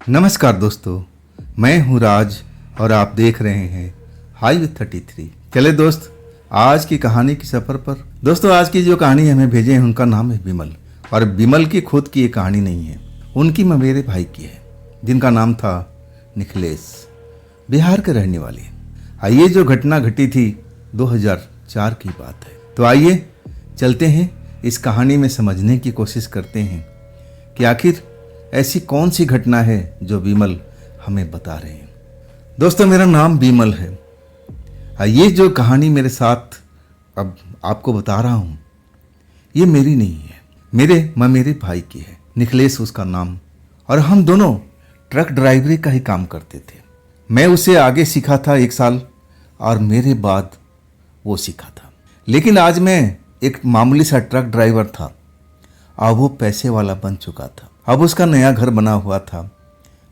नमस्कार दोस्तों, मैं हूं राज और आप देख रहे हैं हाईवे 33। चले दोस्त, आज की कहानी के सफ़र पर। दोस्तों, आज की जो कहानी हमें भेजे हैं उनका नाम है विमल। और विमल की खुद की ये कहानी नहीं है, उनकी मेरे भाई की है, जिनका नाम था निखिलेश, बिहार के रहने वाले। आइए, जो घटना घटी थी 2004 की बात है। तो आइए चलते हैं, इस कहानी में समझने की कोशिश करते हैं कि आखिर ऐसी कौन सी घटना है जो विमल हमें बता रहे हैं। दोस्तों, मेरा नाम विमल है। ये जो कहानी मेरे साथ अब आपको बता रहा हूँ, ये मेरी नहीं है, मेरे भाई की है। निखिलेश उसका नाम, और हम दोनों ट्रक ड्राइवरी का ही काम करते थे। मैं उसे आगे सीखा था 1 साल, और मेरे बाद वो सीखा था। लेकिन आज मैं एक मामूली सा ट्रक ड्राइवर था, और वो पैसे वाला बन चुका था। अब उसका नया घर बना हुआ था,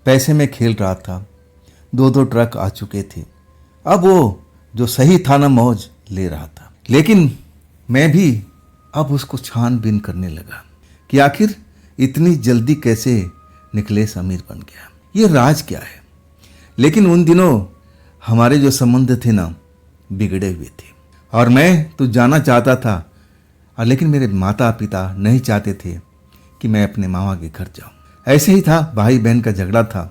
पैसे में खेल रहा था, 2 ट्रक आ चुके थे। अब वो जो सही था ना, मौज ले रहा था। लेकिन मैं भी अब उसको छानबीन करने लगा कि आखिर इतनी जल्दी कैसे निखिलेश अमीर बन गया, ये राज क्या है। लेकिन उन दिनों हमारे जो संबंध थे ना, बिगड़े हुए थे, और मैं तो जाना चाहता था, लेकिन मेरे माता पिता नहीं चाहते थे कि मैं अपने मामा के घर जाऊं। ऐसे ही था, भाई बहन का झगड़ा था,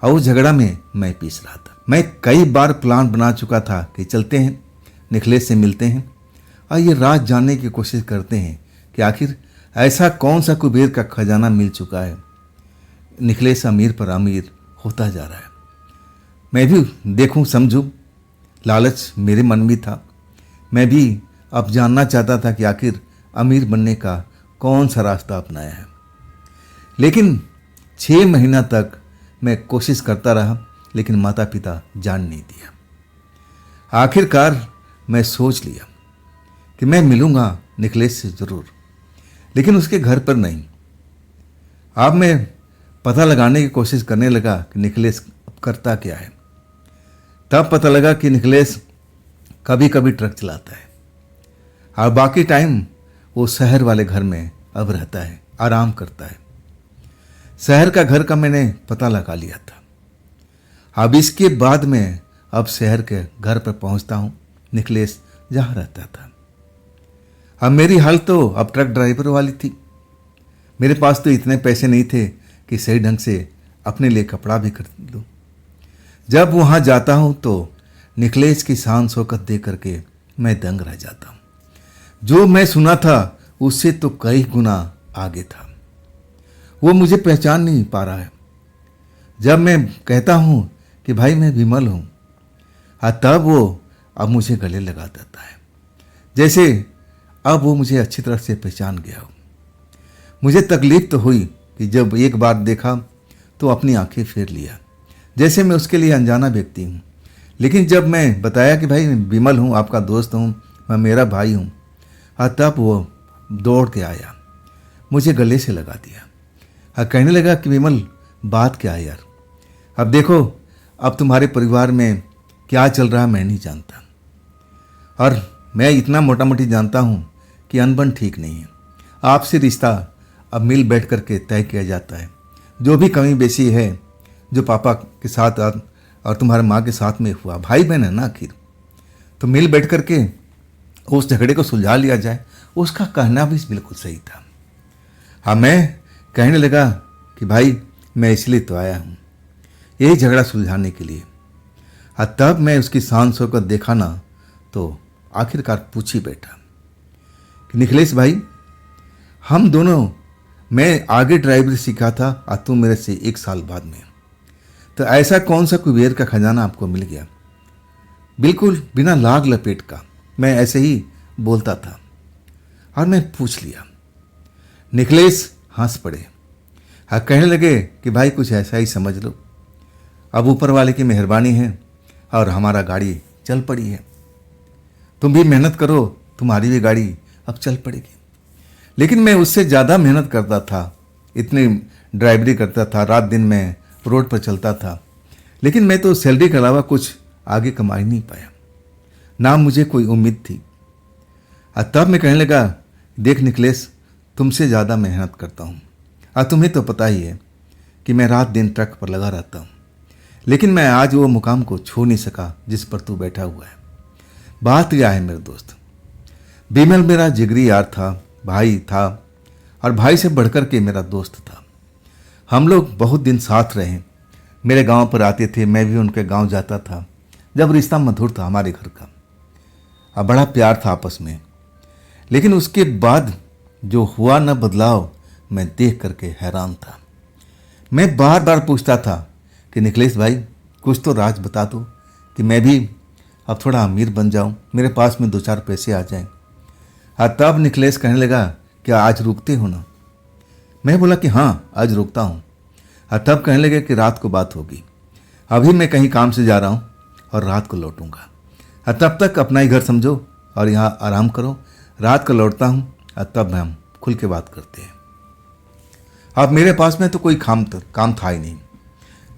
और उस झगड़ा में मैं पीस रहा था। मैं कई बार प्लान बना चुका था कि चलते हैं, निखिलेश से मिलते हैं, और ये राज जानने की कोशिश करते हैं कि आखिर ऐसा कौन सा कुबेर का खजाना मिल चुका है। निखिलेश अमीर पर अमीर होता जा रहा है। मैं भी देखूं समझूं, लालच मेरे मन में था। मैं भी अब जानना चाहता था कि आखिर अमीर बनने का कौन सा रास्ता अपनाया है। लेकिन 6 महीना तक मैं कोशिश करता रहा, लेकिन माता पिता जान नहीं दिया। आखिरकार मैं सोच लिया कि मैं मिलूंगा निखिलेश से ज़रूर, लेकिन उसके घर पर नहीं। अब मैं पता लगाने की कोशिश करने लगा कि निखिलेश करता क्या है। तब पता लगा कि निखिलेश कभी कभी ट्रक चलाता है, और बाकी टाइम वो शहर वाले घर में अब रहता है, आराम करता है। शहर का घर का मैंने पता लगा लिया था। अब इसके बाद में अब शहर के घर पर पहुंचता हूं, निखिलेश जहां रहता था। अब मेरी हालत तो अब ट्रक ड्राइवर वाली थी। मेरे पास तो इतने पैसे नहीं थे कि सही ढंग से अपने लिए कपड़ा भी खरीद लूं। जब वहां जाता हूं तो निखिलेश की शान शौकत देख करके मैं दंग रह जाता हूं। जो मैं सुना था उससे तो कई गुना आगे था। वो मुझे पहचान नहीं पा रहा है। जब मैं कहता हूं कि भाई मैं विमल हूं, तब वो अब मुझे गले लगा देता है, जैसे अब वो मुझे अच्छी तरह से पहचान गया हो। मुझे तकलीफ तो हुई कि जब एक बार देखा तो अपनी आंखें फेर लिया, जैसे मैं उसके लिए अनजाना व्यक्ति हूं। लेकिन जब मैं बताया कि भाई विमल हूं, आपका दोस्त हूं, मैं मेरा भाई हूं, तब वो दौड़ के आया, मुझे गले से लगा दिया, कहने लगा कि विमल बात क्या है यार। अब देखो, अब तुम्हारे परिवार में क्या चल रहा है मैं नहीं जानता, और मैं इतना मोटा मोटी जानता हूँ कि अनबन ठीक नहीं है। आपसे रिश्ता अब मिल बैठ करके तय किया जाता है। जो भी कमी बेसी है, जो पापा के साथ और तुम्हारे माँ के साथ में हुआ, भाई बहन है ना आखिर, तो मिल बैठ करके उस झगड़े को सुलझा लिया जाए। उसका कहना भी बिल्कुल सही था। हाँ, मैं कहने लगा कि भाई मैं इसलिए तो आया हूँ, यही झगड़ा सुलझाने के लिए। हाँ, तब मैं उसकी शान शौकत देखा ना, तो आखिरकार पूछ ही बैठा कि निखिलेश भाई, हम दोनों, मैं आगे ड्राइवरी सीखा था और तुम मेरे से 1 साल बाद में, तो ऐसा कौन सा कुबेर का खजाना आपको मिल गया। बिल्कुल बिना लाग लपेट का मैं ऐसे ही बोलता था, और मैं पूछ लिया। निखिलेश हंस पड़े, हाँ, कहने लगे कि भाई कुछ ऐसा ही समझ लो, अब ऊपर वाले की मेहरबानी है और हमारा गाड़ी चल पड़ी है। तुम भी मेहनत करो, तुम्हारी भी गाड़ी अब चल पड़ेगी। लेकिन मैं उससे ज़्यादा मेहनत करता था, इतनी ड्राइवरी करता था, रात दिन में रोड पर चलता था, लेकिन मैं तो सैलरी के अलावा कुछ आगे कमा ही नहीं पाया, ना मुझे कोई उम्मीद थी। तब मैं कहने लगा, देख निखिलेश, तुमसे ज़्यादा मेहनत करता हूँ, तुम्हें तो पता ही है कि मैं रात दिन ट्रक पर लगा रहता हूँ, लेकिन मैं आज वो मुकाम को छू नहीं सका जिस पर तू बैठा हुआ है। बात यह है मेरे दोस्त, बिमल मेरा जिगरी यार था, भाई था, और भाई से बढ़कर के मेरा दोस्त था। हम लोग बहुत दिन साथ रहे। मेरे गांव पर आते थे, मैं भी उनके गांव जाता था जब रिश्ता मधुर था हमारे घर का, और बड़ा प्यार था आपस में। लेकिन उसके बाद जो हुआ न बदलाव, मैं देख करके हैरान था। मैं बार बार पूछता था कि निखिलेश भाई कुछ तो राज बता दो कि मैं भी अब थोड़ा अमीर बन जाऊं, मेरे पास में 2-4 पैसे आ जाएं। तब निखिलेश कहने लगा क्या आज रुकते हो ना। मैं बोला कि हाँ आज रुकता हूँ। तब कहने लगे कि रात को बात होगी, अभी मैं कहीं काम से जा रहा हूँ और रात को लौटूंगा। तब तक अपना ही घर समझो और यहाँ आराम करो, रात को लौटता हूँ तब हम खुल के बात करते हैं। अब मेरे पास में तो कोई काम था ही नहीं,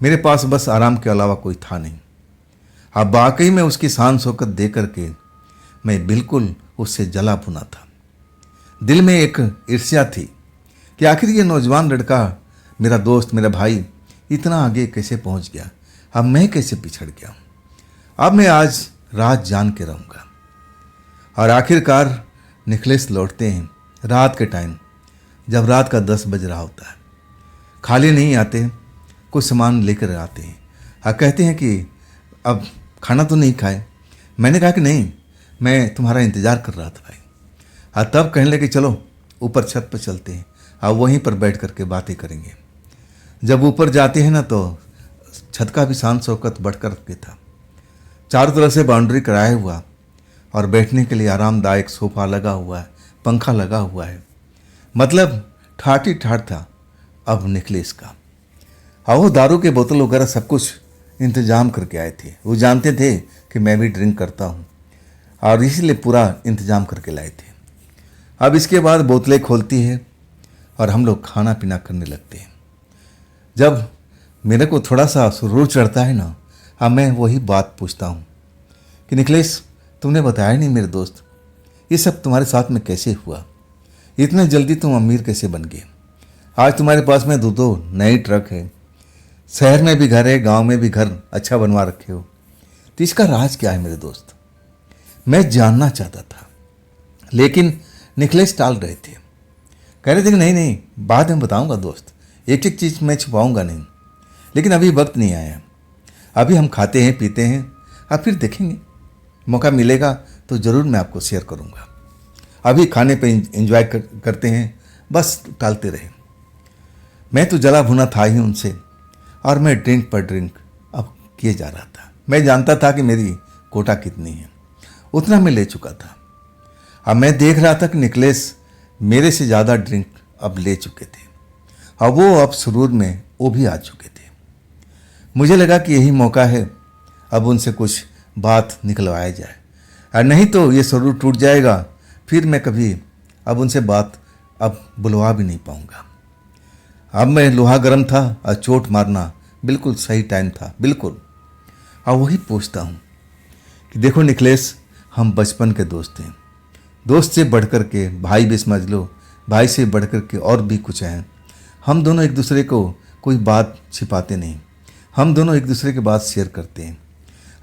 मेरे पास बस आराम के अलावा कोई था नहीं। अब वाकई में उसकी शान शौकत दे करके मैं बिल्कुल उससे जला भुना था। दिल में एक ईर्ष्या थी कि आखिर ये नौजवान लड़का, मेरा दोस्त, मेरा भाई इतना आगे कैसे पहुंच गया, अब मैं कैसे पिछड़ गया। अब मैं आज रात जान के रहूँगा। और आखिरकार निखिलेश लौटते हैं रात के टाइम, जब रात का 10 बज रहा होता है। खाली नहीं आते, कुछ सामान लेकर आते हैं और कहते हैं कि अब खाना तो नहीं खाए। मैंने कहा कि नहीं, मैं तुम्हारा इंतज़ार कर रहा था भाई। और तब कहने लगे चलो ऊपर छत पर चलते हैं और वहीं पर बैठ करके बातें करेंगे। जब ऊपर जाते हैं ना तो छत का भी शान शौकत बढ़ कर के था। चारों तरफ से बाउंड्री कराया हुआ और बैठने के लिए आरामदायक सोफा लगा हुआ है, पंखा लगा हुआ है। मतलब ठाठ ही ठाठ था अब निखिलेश का। और वो दारू के बोतल वगैरह सब कुछ इंतजाम करके आए थे। वो जानते थे कि मैं भी ड्रिंक करता हूँ और इसलिए पूरा इंतजाम करके लाए थे। अब इसके बाद बोतलें खोलती है और हम लोग खाना पीना करने लगते हैं। जब मेरे को थोड़ा सा सुरूर चढ़ता है ना, अब मैं वही बात पूछता हूँ कि निखिलेश तुमने बताया नहीं मेरे दोस्त, ये सब तुम्हारे साथ में कैसे हुआ, इतने जल्दी तुम अमीर कैसे बन गए। आज तुम्हारे पास में 2 नए ट्रक है, शहर में भी घर है, गांव में भी घर अच्छा बनवा रखे हो, तो इसका राज क्या है मेरे दोस्त। मैं जानना चाहता था, लेकिन निखिलेश टाल रहे थे। कह रहे थे कि नहीं बाद में बताऊंगा दोस्त, एक एक चीज़ मैं छुपाऊंगा नहीं, लेकिन अभी वक्त नहीं आया। अभी हम खाते हैं पीते हैं, अब फिर देखेंगे, मौका मिलेगा तो ज़रूर मैं आपको शेयर करूंगा। अभी खाने पे एंजॉय करते हैं, बस टालते रहे। मैं तो जला भुना था ही उनसे, और मैं ड्रिंक पर ड्रिंक अब किए जा रहा था। मैं जानता था कि मेरी कोटा कितनी है, उतना मैं ले चुका था। अब मैं देख रहा था कि निखिलेश मेरे से ज़्यादा ड्रिंक अब ले चुके थे और वो अब सुरूर में वो भी आ चुके थे। मुझे लगा कि यही मौका है, अब उनसे कुछ बात निकलवाया जाए, और नहीं तो ये सुरूर टूट जाएगा, फिर मैं कभी अब उनसे बात अब बुलवा भी नहीं पाऊंगा। अब मैं लोहा गर्म था और चोट मारना बिल्कुल सही टाइम था, बिल्कुल। और वही पूछता हूँ कि देखो निखिलेश, हम बचपन के दोस्त हैं, दोस्त से बढ़कर के भाई भी समझ लो, भाई से बढ़कर के और भी कुछ हैं। हम दोनों एक दूसरे को कोई बात छिपाते नहीं, हम दोनों एक दूसरे की बात शेयर करते हैं।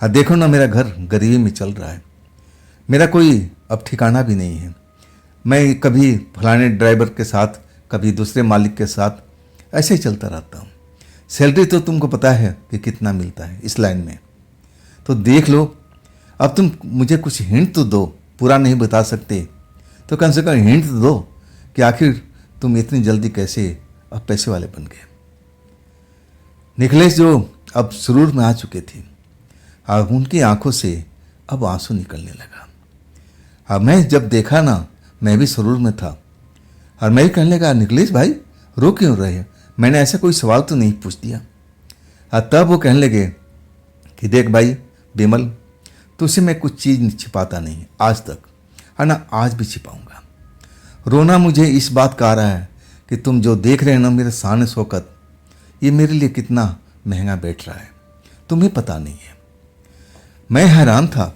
और देखो ना, मेरा घर गरीबी में चल रहा है, मेरा कोई अब ठिकाना भी नहीं है। मैं कभी फलाने ड्राइवर के साथ, कभी दूसरे मालिक के साथ, ऐसे ही चलता रहता हूँ। सैलरी तो तुमको पता है कि कितना मिलता है इस लाइन में, तो देख लो। अब तुम मुझे कुछ हिंट तो दो, पूरा नहीं बता सकते तो कम से कम हिंट तो दो कि आखिर तुम इतनी जल्दी कैसे अब पैसे वाले बन गए। निखिलेश जो अब सुरूर में आ चुके थे, अब उनकी आंखों से अब आंसू निकलने लगा। अब मैं जब देखा ना, मैं भी सुरूर में था और मैं भी कहने लगा, निखिलेश भाई रो क्यों रहे, मैंने ऐसा कोई सवाल तो नहीं पूछ दिया। और तब वो कहने लगे कि देख भाई बिमल, तुझसे मैं कुछ चीज़ छिपाता नहीं आज तक, है ना, आज भी छिपाऊंगा। रोना मुझे इस बात का आ रहा है कि तुम जो देख रहे हैं ना मेरे शान शौकत, ये मेरे लिए कितना महंगा बैठ रहा है, तुम्हें पता नहीं है। मैं हैरान था,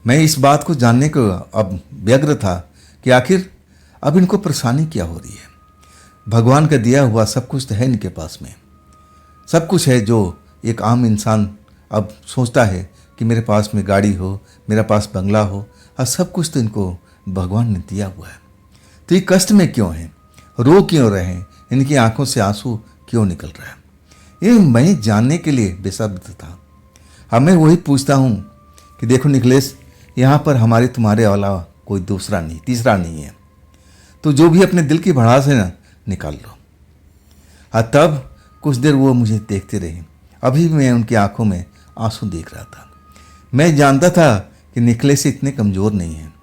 मैं इस बात को जानने को अब व्यग्र था कि आखिर अब इनको परेशानी क्या हो रही है। भगवान का दिया हुआ सब कुछ तो है इनके पास में, सब कुछ है जो एक आम इंसान अब सोचता है कि मेरे पास में गाड़ी हो, मेरा पास बंगला हो, और सब कुछ तो इनको भगवान ने दिया हुआ है। तो ये कष्ट में क्यों हैं, रो क्यों रहे हैं, इनकी आंखों से आंसू क्यों निकल रहा है, ये मैं जानने के लिए बेसब्र था। अब मैं वही पूछता हूँ कि देखो निकलेश, यहाँ पर हमारे तुम्हारे अलावा कोई दूसरा नहीं, तीसरा नहीं है। तो जो भी अपने दिल की भड़ास है ना, निकाल लो। और तब कुछ देर वो मुझे देखते रहे। अभी मैं उनकी आंखों में आंसू देख रहा था। मैं जानता था कि निकलेश इतने कमज़ोर नहीं हैं,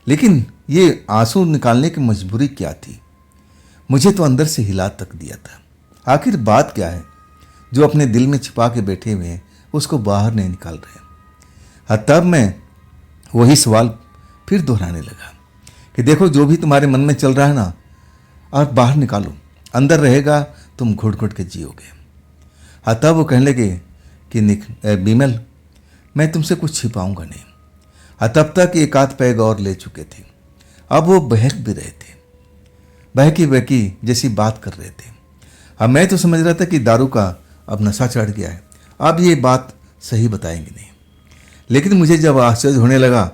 लेकिन ये आंसू निकालने की मजबूरी क्या थी, मुझे तो अंदर से हिला तक दिया था। आखिर बात क्या है जो अपने दिल में छिपा के बैठे हुए हैं, उसको बाहर नहीं निकाल रहे। और तब मैं वही सवाल फिर दोहराने लगा कि देखो जो भी तुम्हारे मन में चल रहा है ना, और बाहर निकालो, अंदर रहेगा तुम घुट घुट के जियोगे। और तब वो कहने लगे कि बिमल, मैं तुमसे कुछ छिपाऊंगा नहीं। और तब तक एक आध पैग और ले चुके थे। अब वो बहक भी रहे थे, बहकी बहकी जैसी बात कर रहे थे। अब मैं तो समझ रहा था कि दारू का अब नशा चढ़ गया है, अब ये बात सही बताएंगे नहीं। लेकिन मुझे जब आश्चर्य होने लगा,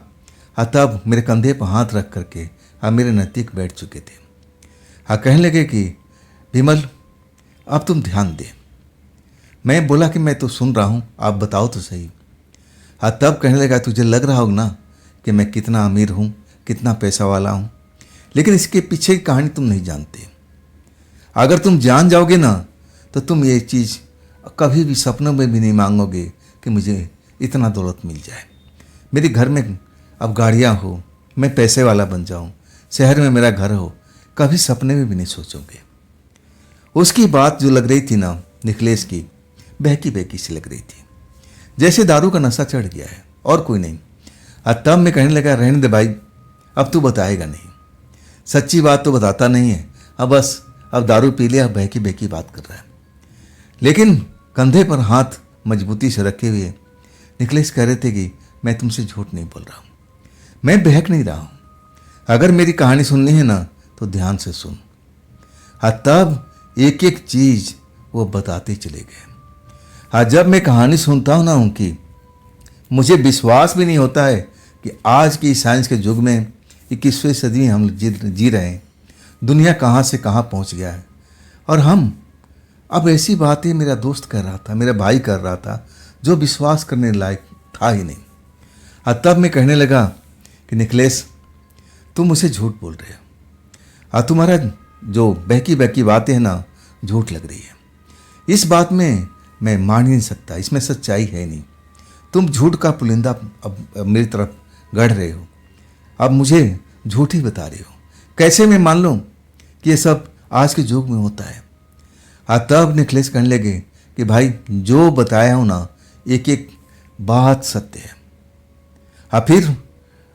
तब मेरे कंधे पर हाथ रख करके अब मेरे नज़दीक बैठ चुके थे। कहने लगे कि विमल, अब तुम ध्यान दे। मैं बोला कि मैं तो सुन रहा हूँ, आप बताओ तो सही। तब कहने लगा, तुझे लग रहा होगा ना कि मैं कितना अमीर हूँ, कितना पैसा वाला हूँ, लेकिन इसके पीछे की कहानी तुम नहीं जानते। अगर तुम जान जाओगे ना, तो तुम ये चीज़ कभी भी सपनों में भी नहीं मांगोगे कि मुझे इतना दौलत मिल जाए, मेरे घर में अब गाड़ियाँ हो, मैं पैसे वाला बन जाऊँ, शहर में मेरा घर हो, कभी सपने में भी नहीं सोचोगे। उसकी बात जो लग रही थी ना निकलेश की, बहकी बहकी सी लग रही थी, जैसे दारू का नशा चढ़ गया है और कोई नहीं। तब मैं कहने लगा, रहने दे भाई, अब तू बताएगा नहीं, सच्ची बात तो बताता नहीं है, अब दारू पी लिया, बहकी बहकी बात कर रहा है। लेकिन कंधे पर हाथ मजबूती से रखे हुए निकलेश कह रहे थे कि मैं तुमसे झूठ नहीं बोल रहा हूँ, मैं बहक नहीं रहा हूँ, अगर मेरी कहानी सुननी है ना तो ध्यान से सुन। तब एक एक चीज़ वो बताते चले गए। जब मैं कहानी सुनता हूँ ना उनकी, मुझे विश्वास भी नहीं होता है कि आज की साइंस के युग में 21वीं सदी में हम जी रहे हैं। दुनिया कहाँ से कहाँ पहुँच गया है, और हम अब ऐसी बातें मेरा दोस्त कर रहा था, मेरा भाई कर रहा था, जो विश्वास करने लायक था ही नहीं। तब मैं कहने लगा कि निकलेश, तुम मुझे झूठ बोल रहे हो, तुम्हारा जो बहकी बहकी बातें हैं ना, झूठ लग रही है। इस बात में मैं मान ही नहीं सकता, इसमें सच्चाई है नहीं। तुम झूठ का पुलिंदा अब मेरी तरफ गढ़ रहे हो, अब मुझे झूठ ही बता रहे हो। कैसे मैं मान लूँ कि ये सब आज के युग में होता है। तब निकलेश कहने लगे कि भाई, जो बताया हूँ ना, एक एक बात सत्य है। फिर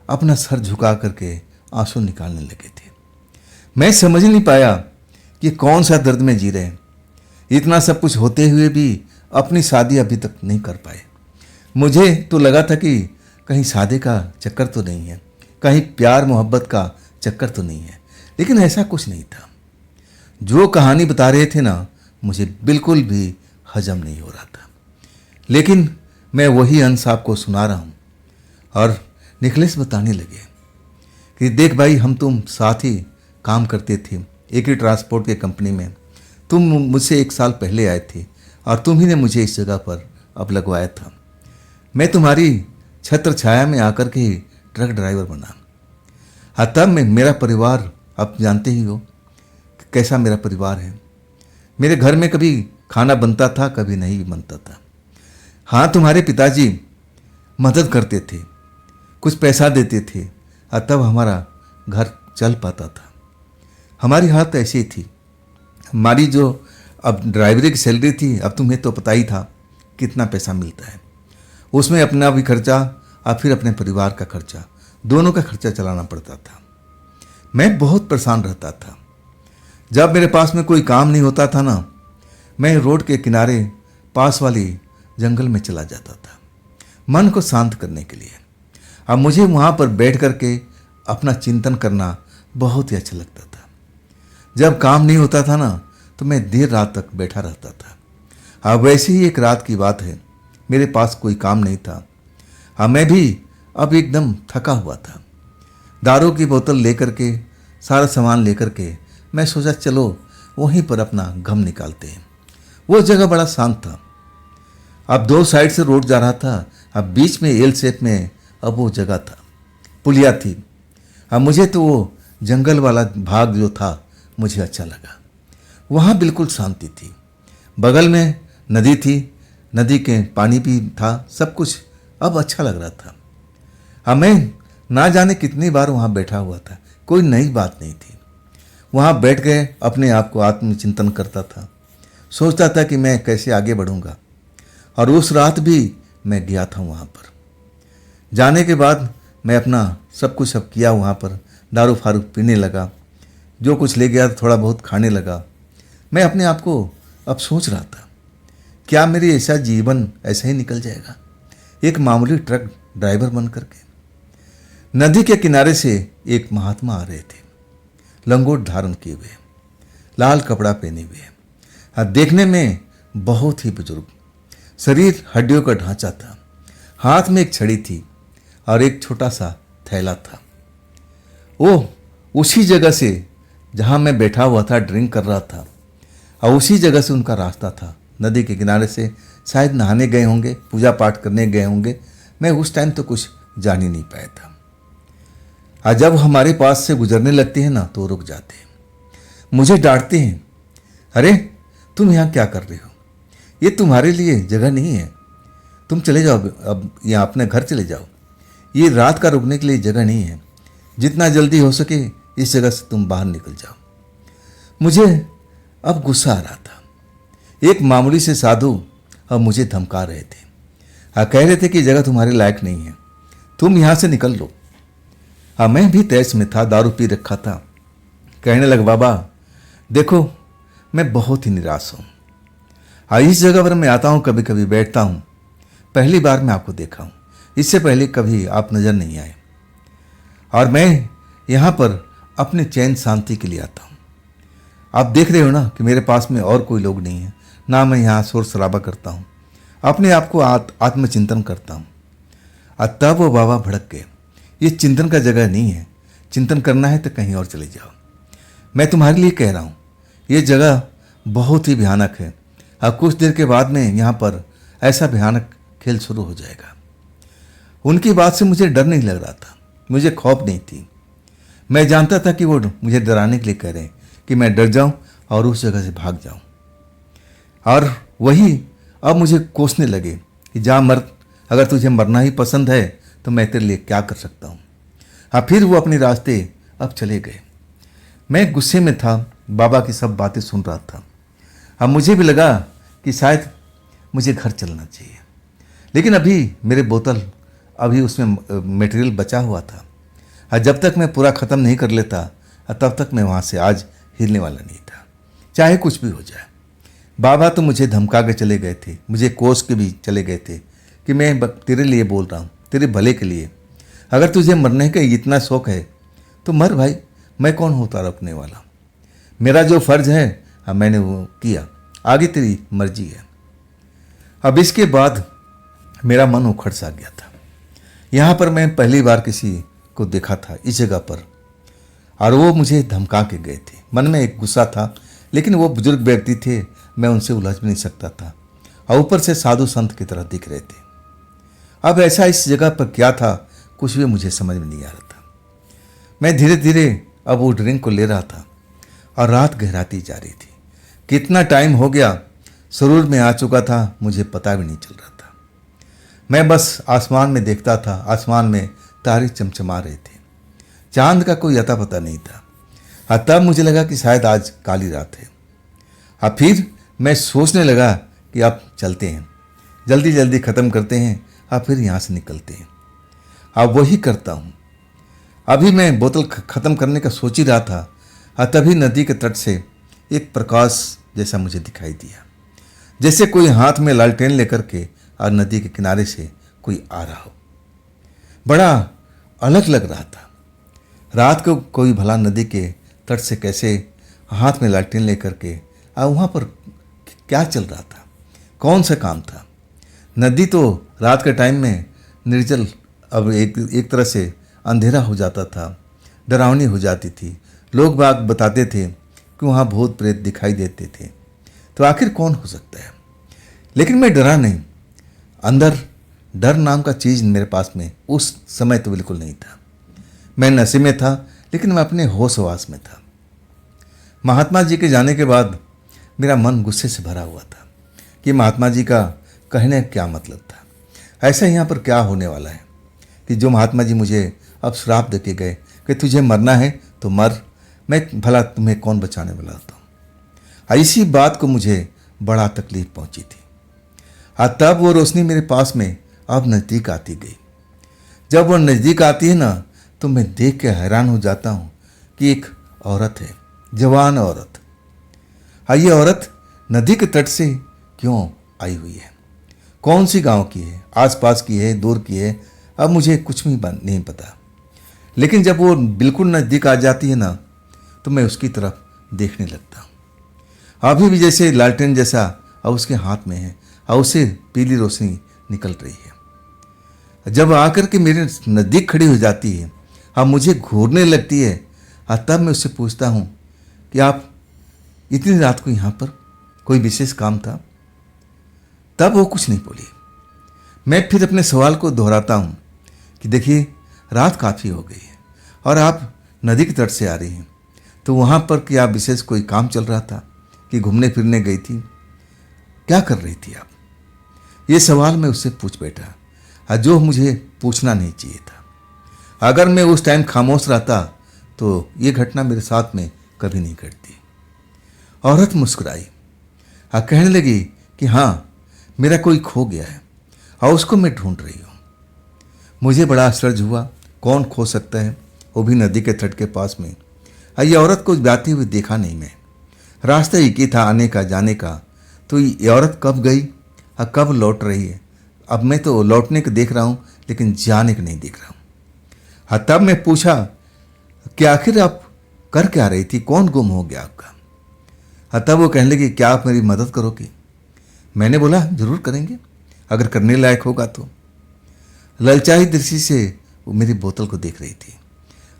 अपना सर झुका करके आंसू निकालने लगे थे। मैं समझ नहीं पाया कि कौन सा दर्द में जी रहे हैं। इतना सब कुछ होते हुए भी अपनी शादी अभी तक नहीं कर पाए। मुझे तो लगा था कि कहीं शादी का चक्कर तो नहीं है, कहीं प्यार मोहब्बत का चक्कर तो नहीं है, लेकिन ऐसा कुछ नहीं था। जो कहानी बता रहे थे ना, मुझे बिल्कुल भी हजम नहीं हो रहा था। लेकिन मैं वही अंश आपको सुना रहा हूँ। और निकलेश बताने लगे कि देख भाई, हम तुम साथ ही काम करते थे एक ही ट्रांसपोर्ट के कंपनी में। तुम मुझसे 1 साल पहले आए थे और तुम ही ने मुझे इस जगह पर अब लगवाया था। मैं तुम्हारी छत्र छाया में आकर के ही ट्रक ड्राइवर बना। तब में मेरा परिवार, आप जानते ही हो कैसा मेरा परिवार है। मेरे घर में कभी खाना बनता था, कभी नहीं भी बनता था। हाँ, तुम्हारे पिताजी मदद करते थे, कुछ पैसा देते थे, तब हमारा घर चल पाता था। हमारी हालत ऐसी ही थी। हमारी जो अब ड्राइवरी की सैलरी थी, अब तुम्हें तो पता ही था कितना पैसा मिलता है, उसमें अपना भी खर्चा और फिर अपने परिवार का खर्चा, दोनों का खर्चा चलाना पड़ता था। मैं बहुत परेशान रहता था। जब मेरे पास में कोई काम नहीं होता था ना, मैं रोड के किनारे पास वाली जंगल में चला जाता था मन को शांत करने के लिए। अब मुझे वहाँ पर बैठ करके अपना चिंतन करना बहुत ही अच्छा लगता था। जब काम नहीं होता था ना, तो मैं देर रात तक बैठा रहता था। हाँ, वैसे ही एक रात की बात है। मेरे पास कोई काम नहीं था। हाँ, मैं भी अब एकदम थका हुआ था। दारू की बोतल लेकर के, सारा सामान लेकर के मैं सोचा चलो वहीं पर अपना गम निकालते हैं। वो जगह बड़ा शांत था। अब दो साइड से रोड जा रहा था। अब बीच में एल शेप में अब वो जगह था, पुलिया थी। अब मुझे तो वो जंगल वाला भाग जो था मुझे अच्छा लगा। वहाँ बिल्कुल शांति थी। बगल में नदी थी, नदी के पानी भी था, सब कुछ अब अच्छा लग रहा था। अब मैं ना जाने कितनी बार वहाँ बैठा हुआ था, कोई नई बात नहीं थी। वहाँ बैठ के अपने आप को आत्मचिंतन करता था, सोचता था कि मैं कैसे आगे बढ़ूँगा। और उस रात भी मैं गया था वहाँ पर। जाने के बाद मैं अपना सब कुछ अब किया वहाँ पर, दारू फारू पीने लगा, जो कुछ ले गया थोड़ा बहुत खाने लगा। मैं अपने आप को अब सोच रहा था, क्या मेरी ऐसा जीवन ऐसे ही निकल जाएगा, एक मामूली ट्रक ड्राइवर बन करके। नदी के किनारे से एक महात्मा आ रहे थे, लंगोट धारण किए हुए, लाल कपड़ा पहने हुए, देखने में बहुत ही बुजुर्ग, शरीर हड्डियों का ढांचा था, हाथ में एक छड़ी थी और एक छोटा सा थैला था। वो उसी जगह से जहाँ मैं बैठा हुआ था, ड्रिंक कर रहा था, और उसी जगह से उनका रास्ता था। नदी के किनारे से शायद नहाने गए होंगे, पूजा पाठ करने गए होंगे। मैं उस टाइम तो कुछ जान ही नहीं पाया था। और जब हमारे पास से गुजरने लगते हैं ना तो रुक जाते हैं, मुझे डांटते हैं, अरे तुम यहाँ क्या कर रहे हो, ये तुम्हारे लिए जगह नहीं है, तुम चले जाओ, अब यहाँ अपने घर चले जाओ, ये रात का रुकने के लिए जगह नहीं है, जितना जल्दी हो सके इस जगह से तुम बाहर निकल जाओ। मुझे अब गुस्सा आ रहा था। एक मामूली से साधु अब मुझे धमका रहे थे, कह रहे थे कि जगह तुम्हारे लायक नहीं है, तुम यहाँ से निकल लो। मैं भी तैश में था, दारू पी रखा था। कहने लगा, बाबा देखो मैं बहुत ही निराश हूँ। इस जगह पर मैं आता हूँ, कभी कभी बैठता हूँ, पहली बार मैं आपको देखा हूँ, इससे पहले कभी आप नज़र नहीं आए, और मैं यहाँ पर अपने चैन शांति के लिए आता हूँ। आप देख रहे हो ना कि मेरे पास में और कोई लोग नहीं है, ना मैं यहाँ शोर शराबा करता हूँ, अपने आप को आत्मचिंतन करता हूँ। तब वो बाबा भड़क गए, ये चिंतन का जगह नहीं है, चिंतन करना है तो कहीं और चले जाओ। मैं तुम्हारे लिए कह रहा हूँ, ये जगह बहुत ही भयानक है, और कुछ देर के बाद में यहाँ पर ऐसा भयानक खेल शुरू हो जाएगा। उनकी बात से मुझे डर नहीं लग रहा था, मुझे खौफ नहीं थी। मैं जानता था कि वो मुझे डराने के लिए कह रहे हैं कि मैं डर जाऊं और उस जगह से भाग जाऊं। और वही अब मुझे कोसने लगे कि जा मर, अगर तुझे मरना ही पसंद है तो मैं तेरे लिए क्या कर सकता हूँ। फिर वो अपने रास्ते अब चले गए। मैं गुस्से में था, बाबा की सब बातें सुन रहा था। अब मुझे भी लगा कि शायद मुझे घर चलना चाहिए, लेकिन अभी मेरे बोतल अभी उसमें मटेरियल बचा हुआ था, और जब तक मैं पूरा ख़त्म नहीं कर लेता तब तक मैं वहाँ से आज हिलने वाला नहीं था, चाहे कुछ भी हो जाए। बाबा तो मुझे धमका के चले गए थे, मुझे कोस के भी चले गए थे कि मैं तेरे लिए बोल रहा हूँ, तेरे भले के लिए, अगर तुझे मरने का इतना शौक है तो मर भाई, मैं कौन होता रोकने वाला। मेरा जो फ़र्ज है मैंने वो किया, आगे तेरी मर्जी है। अब इसके बाद मेरा मन उखड़ सा गया था। यहाँ पर मैं पहली बार किसी को देखा था इस जगह पर, और वो मुझे धमका के गए थे। मन में एक गुस्सा था, लेकिन वो बुजुर्ग व्यक्ति थे, मैं उनसे उलझ भी नहीं सकता था, और ऊपर से साधु संत की तरह दिख रहे थे। अब ऐसा इस जगह पर क्या था, कुछ भी मुझे समझ में नहीं आ रहा था। मैं धीरे धीरे अब वो ड्रिंक को ले रहा था, और रात गहराती जा रही थी। कितना टाइम हो गया सरूर में आ चुका था, मुझे पता भी नहीं चल रहा था। मैं बस आसमान में देखता था, आसमान में तारे चमचमा रहे थे, चांद का कोई अता पता नहीं था। तब मुझे लगा कि शायद आज काली रात है। फिर मैं सोचने लगा कि अब चलते हैं, जल्दी जल्दी ख़त्म करते हैं, फिर यहाँ से निकलते हैं। अब वही करता हूँ। अभी मैं बोतल ख़त्म करने का सोच ही रहा था, तभी नदी के तट से एक प्रकाश जैसा मुझे दिखाई दिया, जैसे कोई हाथ में लालटेन लेकर के और नदी के किनारे से कोई आ रहा हो। बड़ा अलग लग रहा था। रात को कोई भला नदी के तट से कैसे हाथ में लालटेन लेकर के वहाँ पर क्या चल रहा था, कौन सा काम था? नदी तो रात के टाइम में निर्जल, अब एक तरह से अंधेरा हो जाता था, डरावनी हो जाती थी। लोग बाग बताते थे कि वहाँ भूत प्रेत दिखाई देते थे। तो आखिर कौन हो सकता है? लेकिन मैं डरा नहीं। अंदर डर नाम का चीज़ मेरे पास में उस समय तो बिल्कुल नहीं था। मैं नशे में था, लेकिन मैं अपने होश हवास में था। महात्मा जी के जाने के बाद मेरा मन गुस्से से भरा हुआ था कि महात्मा जी का कहने का क्या मतलब था। ऐसा यहाँ पर क्या होने वाला है कि जो महात्मा जी मुझे अब श्राप दे के गए कि तुझे मरना है तो मर, मैं भला तुम्हें कौन बचाने वाला होता हूँ। इसी बात को मुझे बड़ा तकलीफ पहुँची थी। तब वो रोशनी मेरे पास में अब नज़दीक आती गई। जब वो नज़दीक आती है ना, तो मैं देख के हैरान हो जाता हूँ कि एक औरत है, जवान औरत। ये औरत नदी के तट से क्यों आई हुई है? कौन सी गांव की है? आसपास की है, दूर की है? अब मुझे कुछ भी नहीं पता। लेकिन जब वो बिल्कुल नज़दीक आ जाती है ना, तो मैं उसकी तरफ देखने लगता हूँ। अभी भी जैसे लालटेन जैसा अब उसके हाथ में है और उसे पीली रोशनी निकल रही है। जब आकर के मेरे नज़दीक खड़ी हो जाती है, अब मुझे घूरने लगती है। तब मैं उससे पूछता हूँ कि आप इतनी रात को यहाँ पर, कोई विशेष काम था? तब वो कुछ नहीं बोली। मैं फिर अपने सवाल को दोहराता हूँ कि देखिए, रात काफ़ी हो गई है और आप नदी के तट से आ रही हैं, तो वहाँ पर क्या विशेष कोई काम चल रहा था कि घूमने फिरने गई थी? क्या कर रही थी आप? ये सवाल मैं उससे पूछ बैठा, जो मुझे पूछना नहीं चाहिए था। अगर मैं उस टाइम खामोश रहता तो ये घटना मेरे साथ में कभी नहीं घटती। औरत मुस्कुराई, कहने लगी कि हाँ, मेरा कोई खो गया है और उसको मैं ढूंढ रही हूँ। मुझे बड़ा आश्चर्य हुआ, कौन खो सकता है, वो भी नदी के तट के पास में। ये औरत को जाती हुई देखा नहीं मैं, रास्ता एक ही था आने का जाने का। तो ये औरत कब गई और कब लौट रही है? अब मैं तो लौटने को देख रहा हूँ, लेकिन जाने को नहीं देख रहा हूँ। तब मैं पूछा कि आखिर आप कर क्या रही थी, कौन गुम हो गया आपका? तब वो कहने लगी, क्या आप मेरी मदद करोगे? मैंने बोला, जरूर करेंगे, अगर करने लायक होगा तो। ललचाई दृष्टि से वो मेरी बोतल को देख रही थी।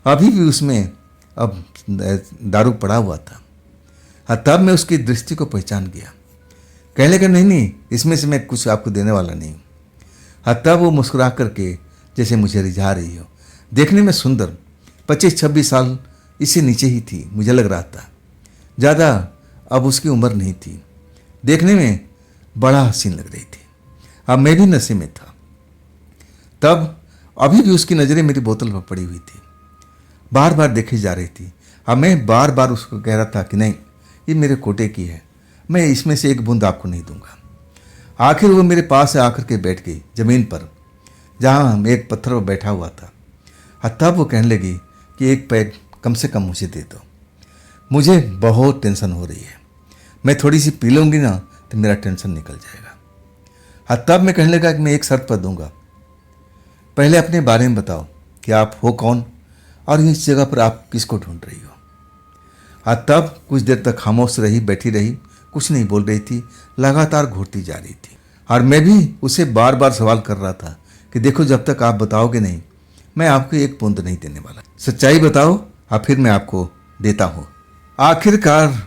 अभी भी उसमें अब दारू पड़ा हुआ था। तब मैं उसकी दृष्टि को पहचान गया। कहने लगा, नहीं, इसमें से मैं कुछ आपको देने वाला नहीं हूँ। तब वो मुस्कुरा करके जैसे मुझे रिझा रही हो। देखने में सुंदर, 25-26 साल इससे नीचे ही थी, मुझे लग रहा था। ज़्यादा अब उसकी उम्र नहीं थी। देखने में बड़ा हसीन लग रही थी। अब मैं भी नशे में था। तब अभी भी उसकी नज़रें मेरी बोतल पर पड़ी हुई थी, बार बार देखी जा रही थी। अब मैं बार बार उसको कह रहा था कि नहीं, ये मेरे कोटे की है, मैं इसमें से एक बूंद आपको नहीं दूंगा। आखिर वो मेरे पास आकर के बैठ गई ज़मीन पर, जहाँ मैं एक पत्थर पर बैठा हुआ था। तब वो कहने लगी कि एक पैग कम से कम मुझे दे दो, मुझे बहुत टेंशन हो रही है, मैं थोड़ी सी पी लूँगी ना तो मेरा टेंशन निकल जाएगा। तब मैं कहने लगा कि मैं एक शर्त पर दूंगा, पहले अपने बारे में बताओ कि आप हो कौन और इस जगह पर आप किसको ढूंढ रही हो। तब कुछ देर तक खामोश रही, बैठी रही, कुछ नहीं बोल रही थी, लगातार घूरती जा रही थी। और मैं भी उसे बार बार सवाल कर रहा था कि देखो, जब तक आप बताओगे नहीं, मैं आपको एक बूंद नहीं देने वाला। सच्चाई बताओ और फिर मैं आपको देता हूँ। आखिरकार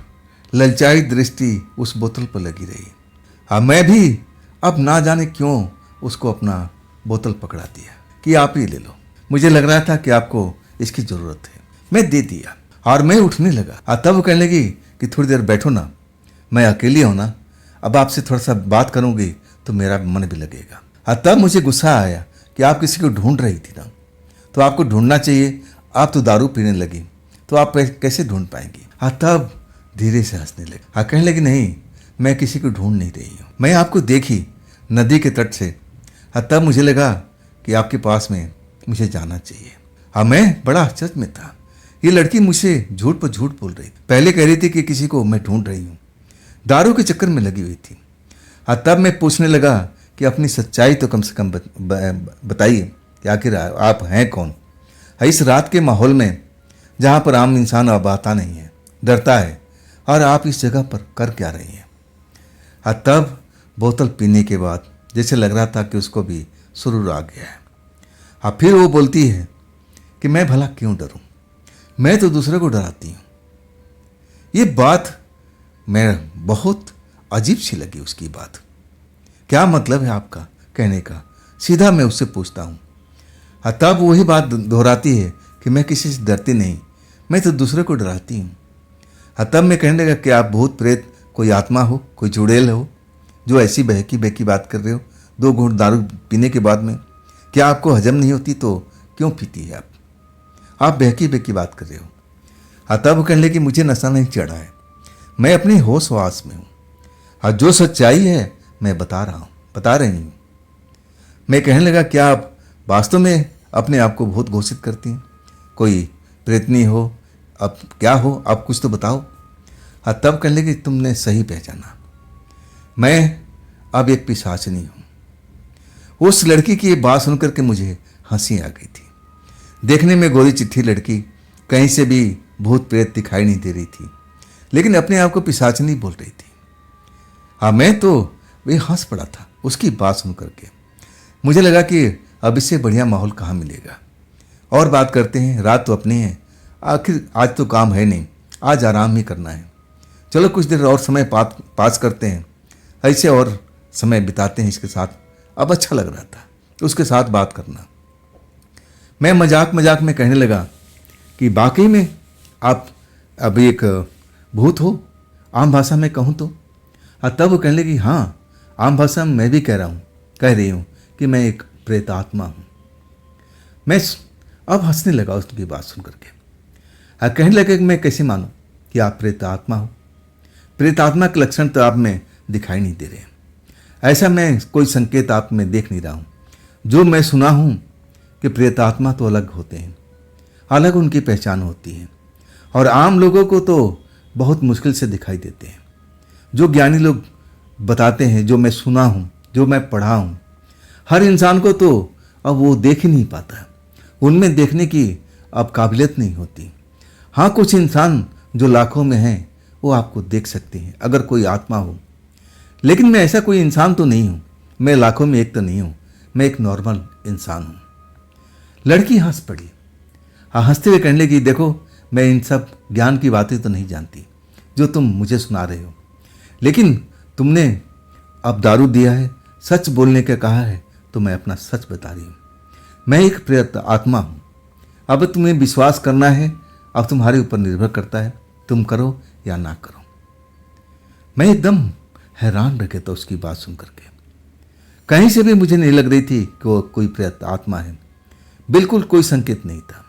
ललचाई दृष्टि उस बोतल पर लगी रही। मैं भी अब ना जाने क्यों उसको अपना बोतल पकड़ा दिया कि आप ही ले लो। मुझे लग रहा था कि आपको इसकी ज़रूरत है। मैं दे दिया और मैं उठने लगा। तब वो कहने लगी कि थोड़ी देर बैठो ना, मैं अकेली हूँ ना, अब आपसे थोड़ा सा बात करूँगी तो मेरा मन भी लगेगा। तब मुझे गुस्सा आया कि आप किसी को ढूंढ रही थी ना, तो आपको ढूंढना चाहिए, आप तो दारू पीने लगी, तो आप कैसे ढूंढ पाएंगी? तब धीरे से हंसने लगी। कहने लगी, नहीं, मैं किसी को ढूंढ नहीं रही हूँ, मैं आपको देखी नदी के तट से। तब मुझे लगा कि आपके पास में मुझे जाना चाहिए। मैं बड़ा आश्चर्य में था, ये लड़की मुझसे झूठ पर झूठ बोल रही थी। पहले कह रही थी कि किसी को मैं ढूंढ रही हूँ, दारू के चक्कर में लगी हुई थी। तब मैं पूछने लगा कि अपनी सच्चाई तो कम से कम बताइए कि आखिर आप हैं कौन? इस रात के माहौल में जहाँ पर आम इंसान अब आता नहीं है, डरता है, और आप इस जगह पर कर क्या रही हैं? तब बोतल पीने के बाद जैसे लग रहा था कि उसको भी सुरूर आ गया है। अब फिर वो बोलती है कि मैं भला क्यों डरूं, मैं तो दूसरे को डराती हूँ। ये बात मैं बहुत अजीब सी लगी उसकी बात। क्या मतलब है आपका कहने का, सीधा मैं उससे पूछता हूँ। तब वही बात दोहराती है कि मैं किसी से डरती नहीं, मैं तो दूसरे को डराती हूँ। तब मैं कहने लगा कि आप भूत प्रेत, कोई आत्मा हो, कोई चुड़ैल हो जो ऐसी बहकी बहकी बात कर रहे हो 2 घूंट दारू पीने के बाद में? क्या आपको हजम नहीं होती तो क्यों पीती है आप बहकी बहकी बात कर रहे हो। तब कहने लगे कि मुझे नशा नहीं चढ़ा है, मैं अपनी होश वास में हूँ, जो सच्चाई है मैं बता रही हूँ। मैं कहने लगा क्या आप वास्तव में अपने आप को भूत घोषित करती हैं, कोई प्रेतनी हो, अब क्या हो, आप कुछ तो बताओ। तब कहने लगे तुमने सही पहचाना, मैं अब एक पिशाचिनी हूँ। उस लड़की की ये बात सुनकर के मुझे हंसी आ गई थी। देखने में गोरी चिट्ठी लड़की, कहीं से भी भूत प्रेत दिखाई नहीं दे रही थी, लेकिन अपने आप को पिशाचिनी बोल रही थी। मैं तो वे हंस पड़ा था उसकी बात सुन करके। मुझे लगा कि अब इससे बढ़िया माहौल कहाँ मिलेगा, और बात करते हैं, रात तो अपनी है, आखिर आज तो काम है नहीं, आज आराम ही करना है। चलो कुछ देर और समय पास करते हैं, ऐसे और समय बिताते हैं इसके साथ। अब अच्छा लग रहा था उसके साथ बात करना। मैं मजाक में कहने लगा कि वाकई में आप अब एक भूत हो, आम भाषा में कहूँ तो। तब वो कहने लगी हाँ, आम भाषा में मैं भी कह रही हूँ कि मैं एक प्रेतात्मा हूँ। मैं अब हंसने लगा उसकी बात सुन करके। कहने लगे कि मैं कैसे मानूं कि आप प्रेतात्मा हो, प्रेतात्मा के लक्षण तो आप में दिखाई नहीं दे रहे हैं, ऐसा मैं कोई संकेत आप में देख नहीं रहा हूँ। जो मैं सुना हूँ कि प्रेतात्मा तो अलग होते हैं, अलग उनकी पहचान होती है, और आम लोगों को तो बहुत मुश्किल से दिखाई देते हैं। जो ज्ञानी लोग बताते हैं, जो मैं सुना हूँ, जो मैं पढ़ा हूँ, हर इंसान को तो अब वो देख ही नहीं पाता, उनमें देखने की अब काबिलियत नहीं होती। हाँ, कुछ इंसान जो लाखों में हैं वो आपको देख सकते हैं अगर कोई आत्मा हो, लेकिन मैं ऐसा कोई इंसान तो नहीं हूँ, मैं लाखों में एक तो नहीं हूँ, मैं एक नॉर्मल इंसान हूँ। लड़की हंस पड़ी। हंसते हुए कहने लगी देखो, मैं इन सब ज्ञान की बातें तो नहीं जानती जो तुम मुझे सुना रहे हो, लेकिन तुमने अब दारू दिया है, सच बोलने का कहा है, तो मैं अपना सच बता रही हूँ। मैं एक प्रेत आत्मा हूँ। अब तुम्हें विश्वास करना है, अब तुम्हारे ऊपर निर्भर करता है, तुम करो या ना करो। मैं एकदम हैरान रह गया था उसकी बात सुन करके। कहीं से भी मुझे नहीं लग रही थी कि वो कोई प्रेत आत्मा है, बिल्कुल कोई संकेत नहीं था।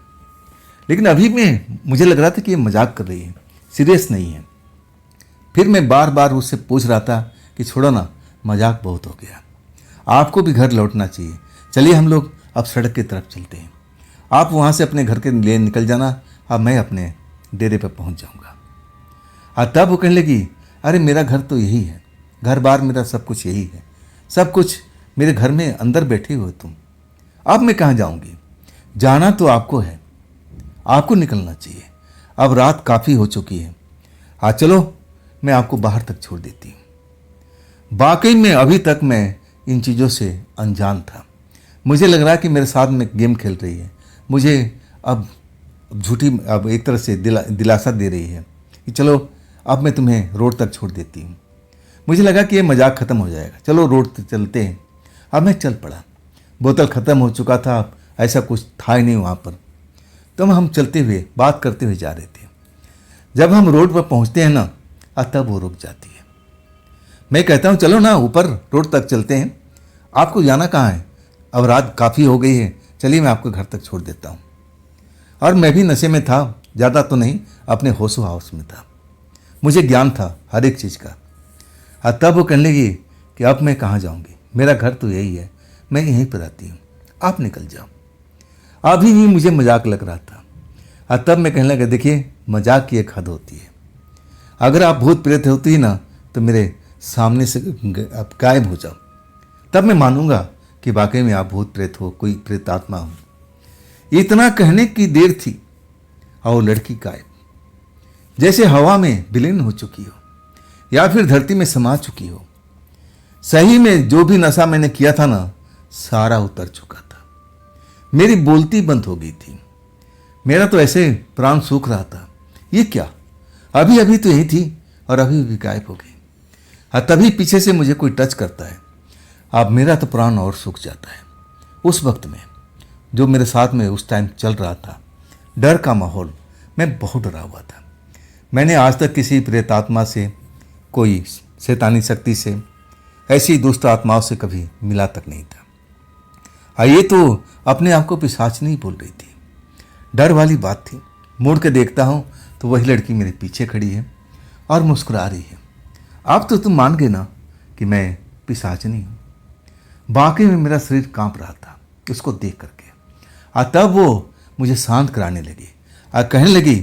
लेकिन अभी में मुझे लग रहा था कि ये मजाक कर रही है, सीरियस नहीं है। फिर मैं बार बार उससे पूछ रहा था कि छोड़ो ना, मजाक बहुत हो गया, आपको भी घर लौटना चाहिए, चलिए हम लोग अब सड़क की तरफ चलते हैं, आप वहाँ से अपने घर के लिए निकल जाना, अब मैं अपने डेरे पर पहुँच जाऊँगा। तब वो कहने लगी अरे मेरा घर तो यही है, घर बार मेरा सब कुछ यही है, सब कुछ मेरे घर में अंदर बैठे हुए तुम, अब मैं कहाँ जाऊँगी, जाना तो आपको है, आपको निकलना चाहिए, अब रात काफ़ी हो चुकी है, चलो मैं आपको बाहर तक छोड़ देती हूँ। वाकई में अभी तक मैं इन चीज़ों से अनजान था। मुझे लग रहा है कि मेरे साथ में गेम खेल रही है, मुझे अब झूठी अब एक तरह से दिलासा दे रही है कि चलो अब मैं तुम्हें रोड तक छोड़ देती हूँ। मुझे लगा कि ये मजाक ख़त्म हो जाएगा, चलो रोड तक चलते हैं। अब मैं चल पड़ा, बोतल ख़त्म हो चुका था, ऐसा कुछ था ही नहीं वहाँ पर। तो हम चलते हुए बात करते हुए जा रहे थे। जब हम रोड पर पहुँचते हैं ना, तब वो रुक जाती है। मैं कहता हूँ चलो ना ऊपर रोड तक चलते हैं, आपको जाना कहाँ है, अब रात काफ़ी हो गई है, चलिए मैं आपको घर तक छोड़ देता हूँ। और मैं भी नशे में था, ज़्यादा तो नहीं, अपने होशो हाउस में था, मुझे ज्ञान था हर एक चीज़ का। तब वो कहने लगी कि अब मैं कहाँ जाऊँगी, मेरा घर तो यही है, मैं यहीं पर रहती हूँ, आप निकल जाओ। अभी भी मुझे मजाक लग रहा था। तब मैं कहने लगा देखिए, मजाक की एक हद होती है, अगर आप भूत प्रेत होती ही ना तो मेरे सामने से आप गायब हो जाओ, तब मैं मानूंगा कि वाकई में आप भूत प्रेत हो, कोई प्रेत आत्मा हो। इतना कहने की देर थी और लड़की गायब, जैसे हवा में विलीन हो चुकी हो या फिर धरती में समा चुकी हो। सही में जो भी नशा मैंने किया था ना, सारा उतर चुका था। मेरी बोलती बंद हो गई थी। मेरा तो ऐसे प्राण सूख रहा था। ये क्या, अभी अभी तो यही थी और अभी भी गायब हो गई। हाँ, तभी पीछे से मुझे कोई टच करता है। अब मेरा तो प्राण और सूख जाता है। उस वक्त में जो मेरे साथ में उस टाइम चल रहा था, डर का माहौल, मैं बहुत डरा हुआ था। मैंने आज तक किसी प्रेतात्मा से, कोई शैतानी शक्ति से, ऐसी दुष्ट आत्माओं से कभी मिला तक नहीं था। हाँ, ये तो अपने आप को पिशाच नहीं बोल रही थी, डर वाली बात थी। मुड़ के देखता हूँ तो वही लड़की मेरे पीछे खड़ी है और मुस्कुरा रही है। अब तो तुम मान गए ना कि मैं पिशाच नहीं हूँ। बाकी में मेरा शरीर कांप रहा था उसको देख करके। तब वो मुझे शांत कराने लगी और कहने लगी,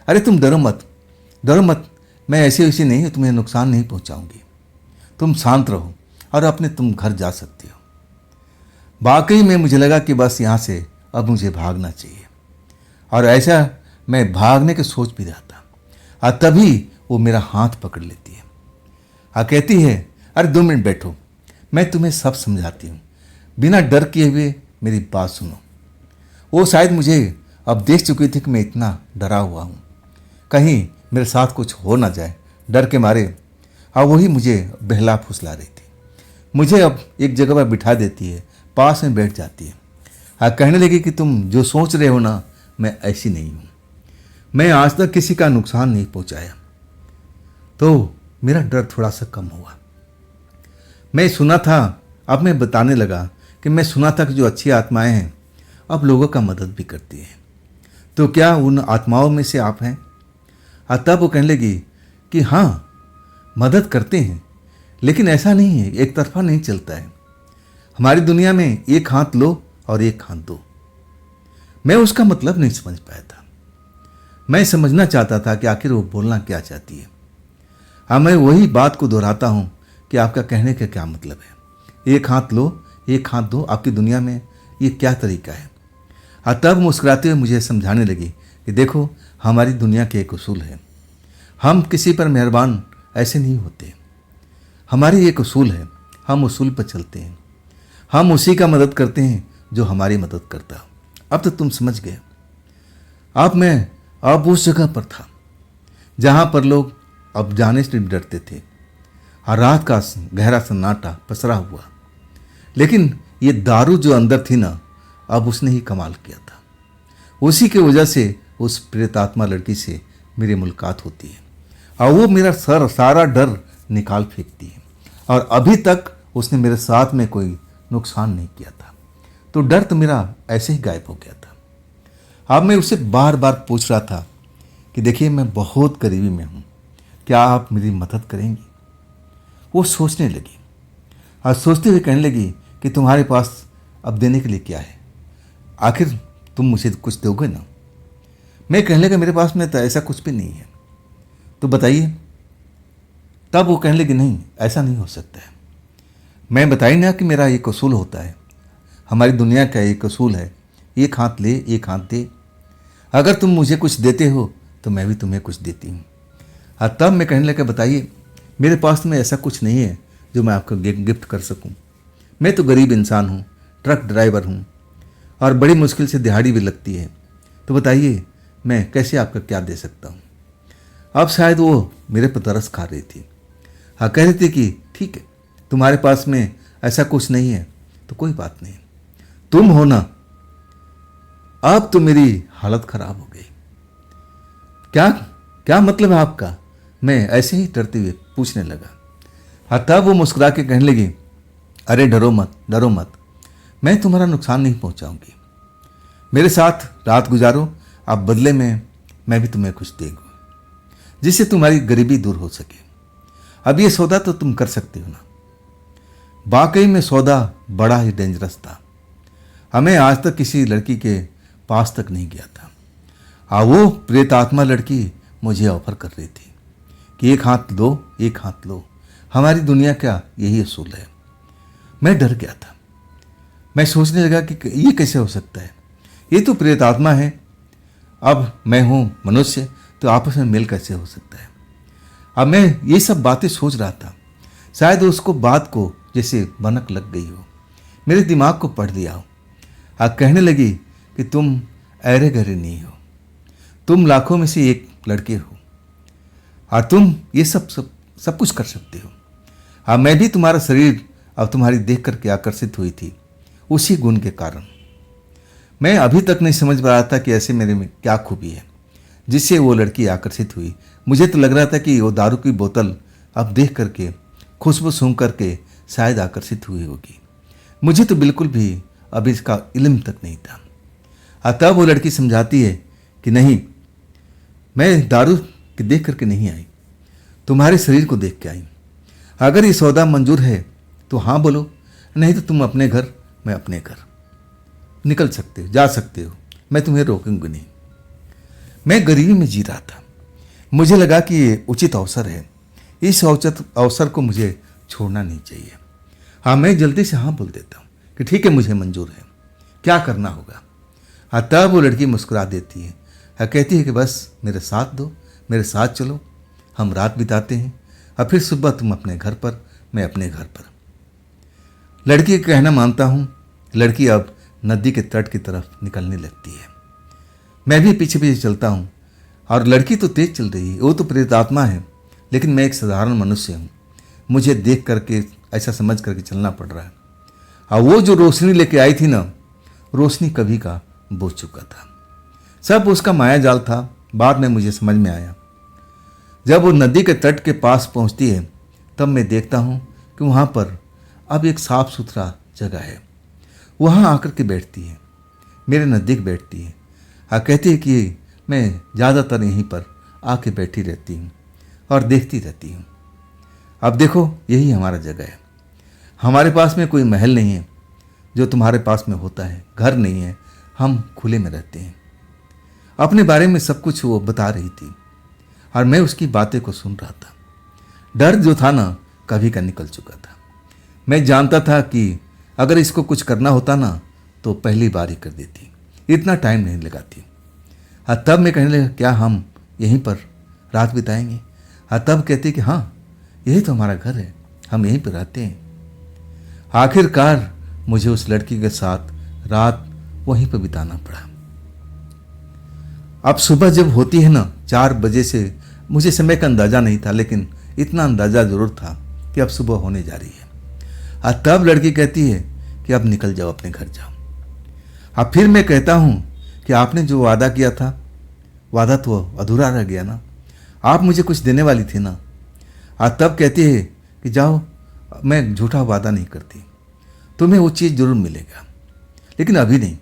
अरे तुम डरो मत, डरो मत, मैं ऐसी वैसी नहीं हूँ, तुम्हें नुकसान नहीं पहुँचाऊँगी, तुम शांत रहो और अपने तुम घर जा सकती हो। वाकई में मुझे लगा कि बस यहाँ से अब मुझे भागना चाहिए, और ऐसा मैं भागने की सोच भी रहा था। और तभी वो मेरा हाथ पकड़ लेती है और कहती है, अरे 2 मिनट बैठो, मैं तुम्हें सब समझाती हूँ, बिना डर किए हुए मेरी बात सुनो। वो शायद मुझे अब देख चुकी थी कि मैं इतना डरा हुआ हूँ, कहीं मेरे साथ कुछ हो ना जाए, डर के मारे। और वही मुझे बहला फुसला रही थी। मुझे अब एक जगह पर बिठा देती है, पास में बैठ जाती है और कहने लगी कि तुम जो सोच रहे हो ना, मैं ऐसी नहीं हूँ, मैं आज तक किसी का नुकसान नहीं पहुँचाया। तो मेरा डर थोड़ा सा कम हुआ। मैं सुना था, अब मैं बताने लगा कि मैं सुना था कि जो अच्छी आत्माएं हैं अब लोगों का मदद भी करती हैं, तो क्या उन आत्माओं में से आप हैं? और तब वो कहने लगी कि हाँ, मदद करते हैं, लेकिन ऐसा नहीं है, एक तरफा नहीं चलता है। हमारी दुनिया में एक हाथ लो और एक हाथ दो। मैं उसका मतलब नहीं समझ पाया था। मैं समझना चाहता था कि आखिर वो बोलना क्या चाहती है। हाँ, मैं वही बात को दोहराता हूँ कि आपका कहने का क्या मतलब है, एक हाथ लो एक हाथ दो, आपकी दुनिया में ये क्या तरीका है? और तब मुस्कुराते हुए मुझे समझाने लगी कि देखो, हमारी दुनिया के एक उसूल है, हम किसी पर मेहरबान ऐसे नहीं होते। हमारी एक उसूल है, हम उसूल पर चलते हैं, हम उसी का मदद करते हैं जो हमारी मदद करता है। अब तो तुम समझ गए। अब उस जगह पर था जहाँ पर लोग अब जाने से डरते थे और रात का गहरा सन्नाटा पसरा हुआ। लेकिन ये दारू जो अंदर थी ना, अब उसने ही कमाल किया था। उसी की वजह से उस प्रेतात्मा लड़की से मेरी मुलाकात होती है और वो मेरा सारा डर निकाल फेंकती है। और अभी तक उसने मेरे साथ में कोई नुकसान नहीं किया था, तो डर तो मेरा ऐसे ही गायब हो गया था। अब मैं उससे बार बार पूछ रहा था कि देखिए, मैं बहुत करीबी में हूँ, क्या आप मेरी मदद करेंगी? वो सोचने लगी और सोचते हुए कहने लगी कि तुम्हारे पास अब देने के लिए क्या है, आखिर तुम मुझे कुछ दोगे ना? मैं कहने लगा, मेरे पास में तो ऐसा कुछ भी नहीं है, तो बताइए। तब वो कहने लगी, नहीं, ऐसा नहीं हो सकता है। मैं बताई ना कि मेरा एक उसूल होता है, हमारी दुनिया का एक उसूल है, एक हाथ ले एक हाथ दे। अगर तुम मुझे कुछ देते हो तो मैं भी तुम्हें कुछ देती हूँ। और तब मैं कहने लगा, बताइए, मेरे पास में ऐसा कुछ नहीं है जो मैं आपको गिफ्ट कर सकूं। मैं तो गरीब इंसान हूं, ट्रक ड्राइवर हूं और बड़ी मुश्किल से दिहाड़ी भी लगती है, तो बताइए मैं कैसे आपका क्या दे सकता हूं। अब शायद वो मेरे पर तरस खा रही थी। हाँ, कह रही थी कि ठीक है, तुम्हारे पास में ऐसा कुछ नहीं है तो कोई बात नहीं, तुम हो ना। अब तो मेरी हालत खराब हो गई। क्या क्या मतलब है आपका? मैं ऐसे ही डरते हुए पूछने लगा। हाँ, तब वो मुस्कुरा के कहने लगी, अरे डरो मत, डरो मत, मैं तुम्हारा नुकसान नहीं पहुंचाऊंगी। मेरे साथ रात गुजारो, आप बदले में मैं भी तुम्हें कुछ देंगे जिससे तुम्हारी गरीबी दूर हो सके। अब ये सौदा तो तुम कर सकते हो ना? वाकई में सौदा बड़ा ही डेंजरस था। हमें आज तक किसी लड़की के पास तक नहीं गया था। हाँ, वो प्रेतात्मा लड़की मुझे ऑफर कर रही थी कि एक हाथ लो एक हाथ लो, हमारी दुनिया का यही असूल है। मैं डर गया था। मैं सोचने लगा कि ये कैसे हो सकता है, ये तो प्रेतात्मा है, अब मैं हूँ मनुष्य, तो आपस में मेल कैसे हो सकता है? अब मैं ये सब बातें सोच रहा था। शायद उसको बात को जैसे भनक लग गई हो, मेरे दिमाग को पढ़ लिया हो। कहने लगी कि तुम ऐरे गहरे नहीं हो, तुम लाखों में से एक लड़के हो और तुम ये सब कुछ कर सकते हो। मैं भी तुम्हारा शरीर अब तुम्हारी देख करके आकर्षित हुई थी, उसी गुण के कारण। मैं अभी तक नहीं समझ पा रहा था कि ऐसे मेरे में क्या खूबी है जिससे वो लड़की आकर्षित हुई। मुझे तो लग रहा था कि वो दारू की बोतल अब देख करके, खुशबू सूंघ करके शायद आकर्षित हुई होगी। मुझे तो बिल्कुल भी अभी इसका इल्म तक नहीं था। तब वो लड़की समझाती है कि नहीं, मैं दारू देख करके नहीं आई, तुम्हारे शरीर को देख के आई। अगर ये सौदा मंजूर है तो हाँ बोलो, नहीं तो तुम अपने घर, मैं अपने घर। निकल सकते हो, जा सकते हो, मैं तुम्हें रोकूंगी नहीं। मैं गरीबी में जी रहा था। मुझे लगा कि ये उचित अवसर है, इस उचित अवसर को मुझे छोड़ना नहीं चाहिए। हाँ, मैं जल्दी से हाँ बोल देता हूँ कि ठीक है, मुझे मंजूर है, क्या करना होगा। हाँ, तब वो लड़की मुस्कुरा देती है। हाँ, कहती है कि बस मेरे साथ दो, मेरे साथ चलो, हम रात बिताते हैं और फिर सुबह तुम अपने घर पर, मैं अपने घर पर। लड़की का कहना मानता हूँ। लड़की अब नदी के तट की तरफ निकलने लगती है। मैं भी पीछे पीछे चलता हूँ और लड़की तो तेज चल रही है, वो तो प्रेतात्मा है, लेकिन मैं एक साधारण मनुष्य हूँ। मुझे देख करके, ऐसा समझ करके चलना पड़ रहा है। और वो जो रोशनी लेके आई थी ना, रोशनी कभी का बुझ चुका था। सब उसका माया जाल था। बाद में मुझे समझ में आया। जब वो नदी के तट के पास पहुंचती है तब मैं देखता हूं कि वहां पर अब एक साफ सुथरा जगह है। वहां आकर के बैठती है, मेरे नज़दीक बैठती है और कहती है कि मैं ज़्यादातर यहीं पर आके बैठी रहती हूँ और देखती रहती हूँ। अब देखो, यही हमारा जगह है। हमारे पास में कोई महल नहीं है जो तुम्हारे पास में होता है, घर नहीं है, हम खुले में रहते हैं। अपने बारे में सब कुछ वो बता रही थी और मैं उसकी बातें को सुन रहा था। डर जो था ना, कभी का निकल चुका था। मैं जानता था कि अगर इसको कुछ करना होता ना तो पहली बार ही कर देती, इतना टाइम नहीं लगाती। हाँ, तब मैं कहने लगा क्या हम यहीं पर रात बिताएंगे। हाँ, तब कहती कि हाँ, यही तो हमारा घर है, हम यहीं पर रहते हैं। आखिरकार मुझे उस लड़की के साथ रात वहीं पर बिताना पड़ा। अब सुबह जब होती है ना 4 बजे से, मुझे समय का अंदाज़ा नहीं था, लेकिन इतना अंदाज़ा ज़रूर था कि अब सुबह होने जा रही है। तब लड़की कहती है कि अब निकल जाओ, अपने घर जाओ। अब फिर मैं कहता हूँ कि आपने जो वादा किया था, वादा तो अधूरा रह गया ना, आप मुझे कुछ देने वाली थी ना। तब कहती है कि जाओ, मैं झूठा वादा नहीं करती, तुम्हें वो चीज़ जरूर मिलेगा, लेकिन अभी नहीं,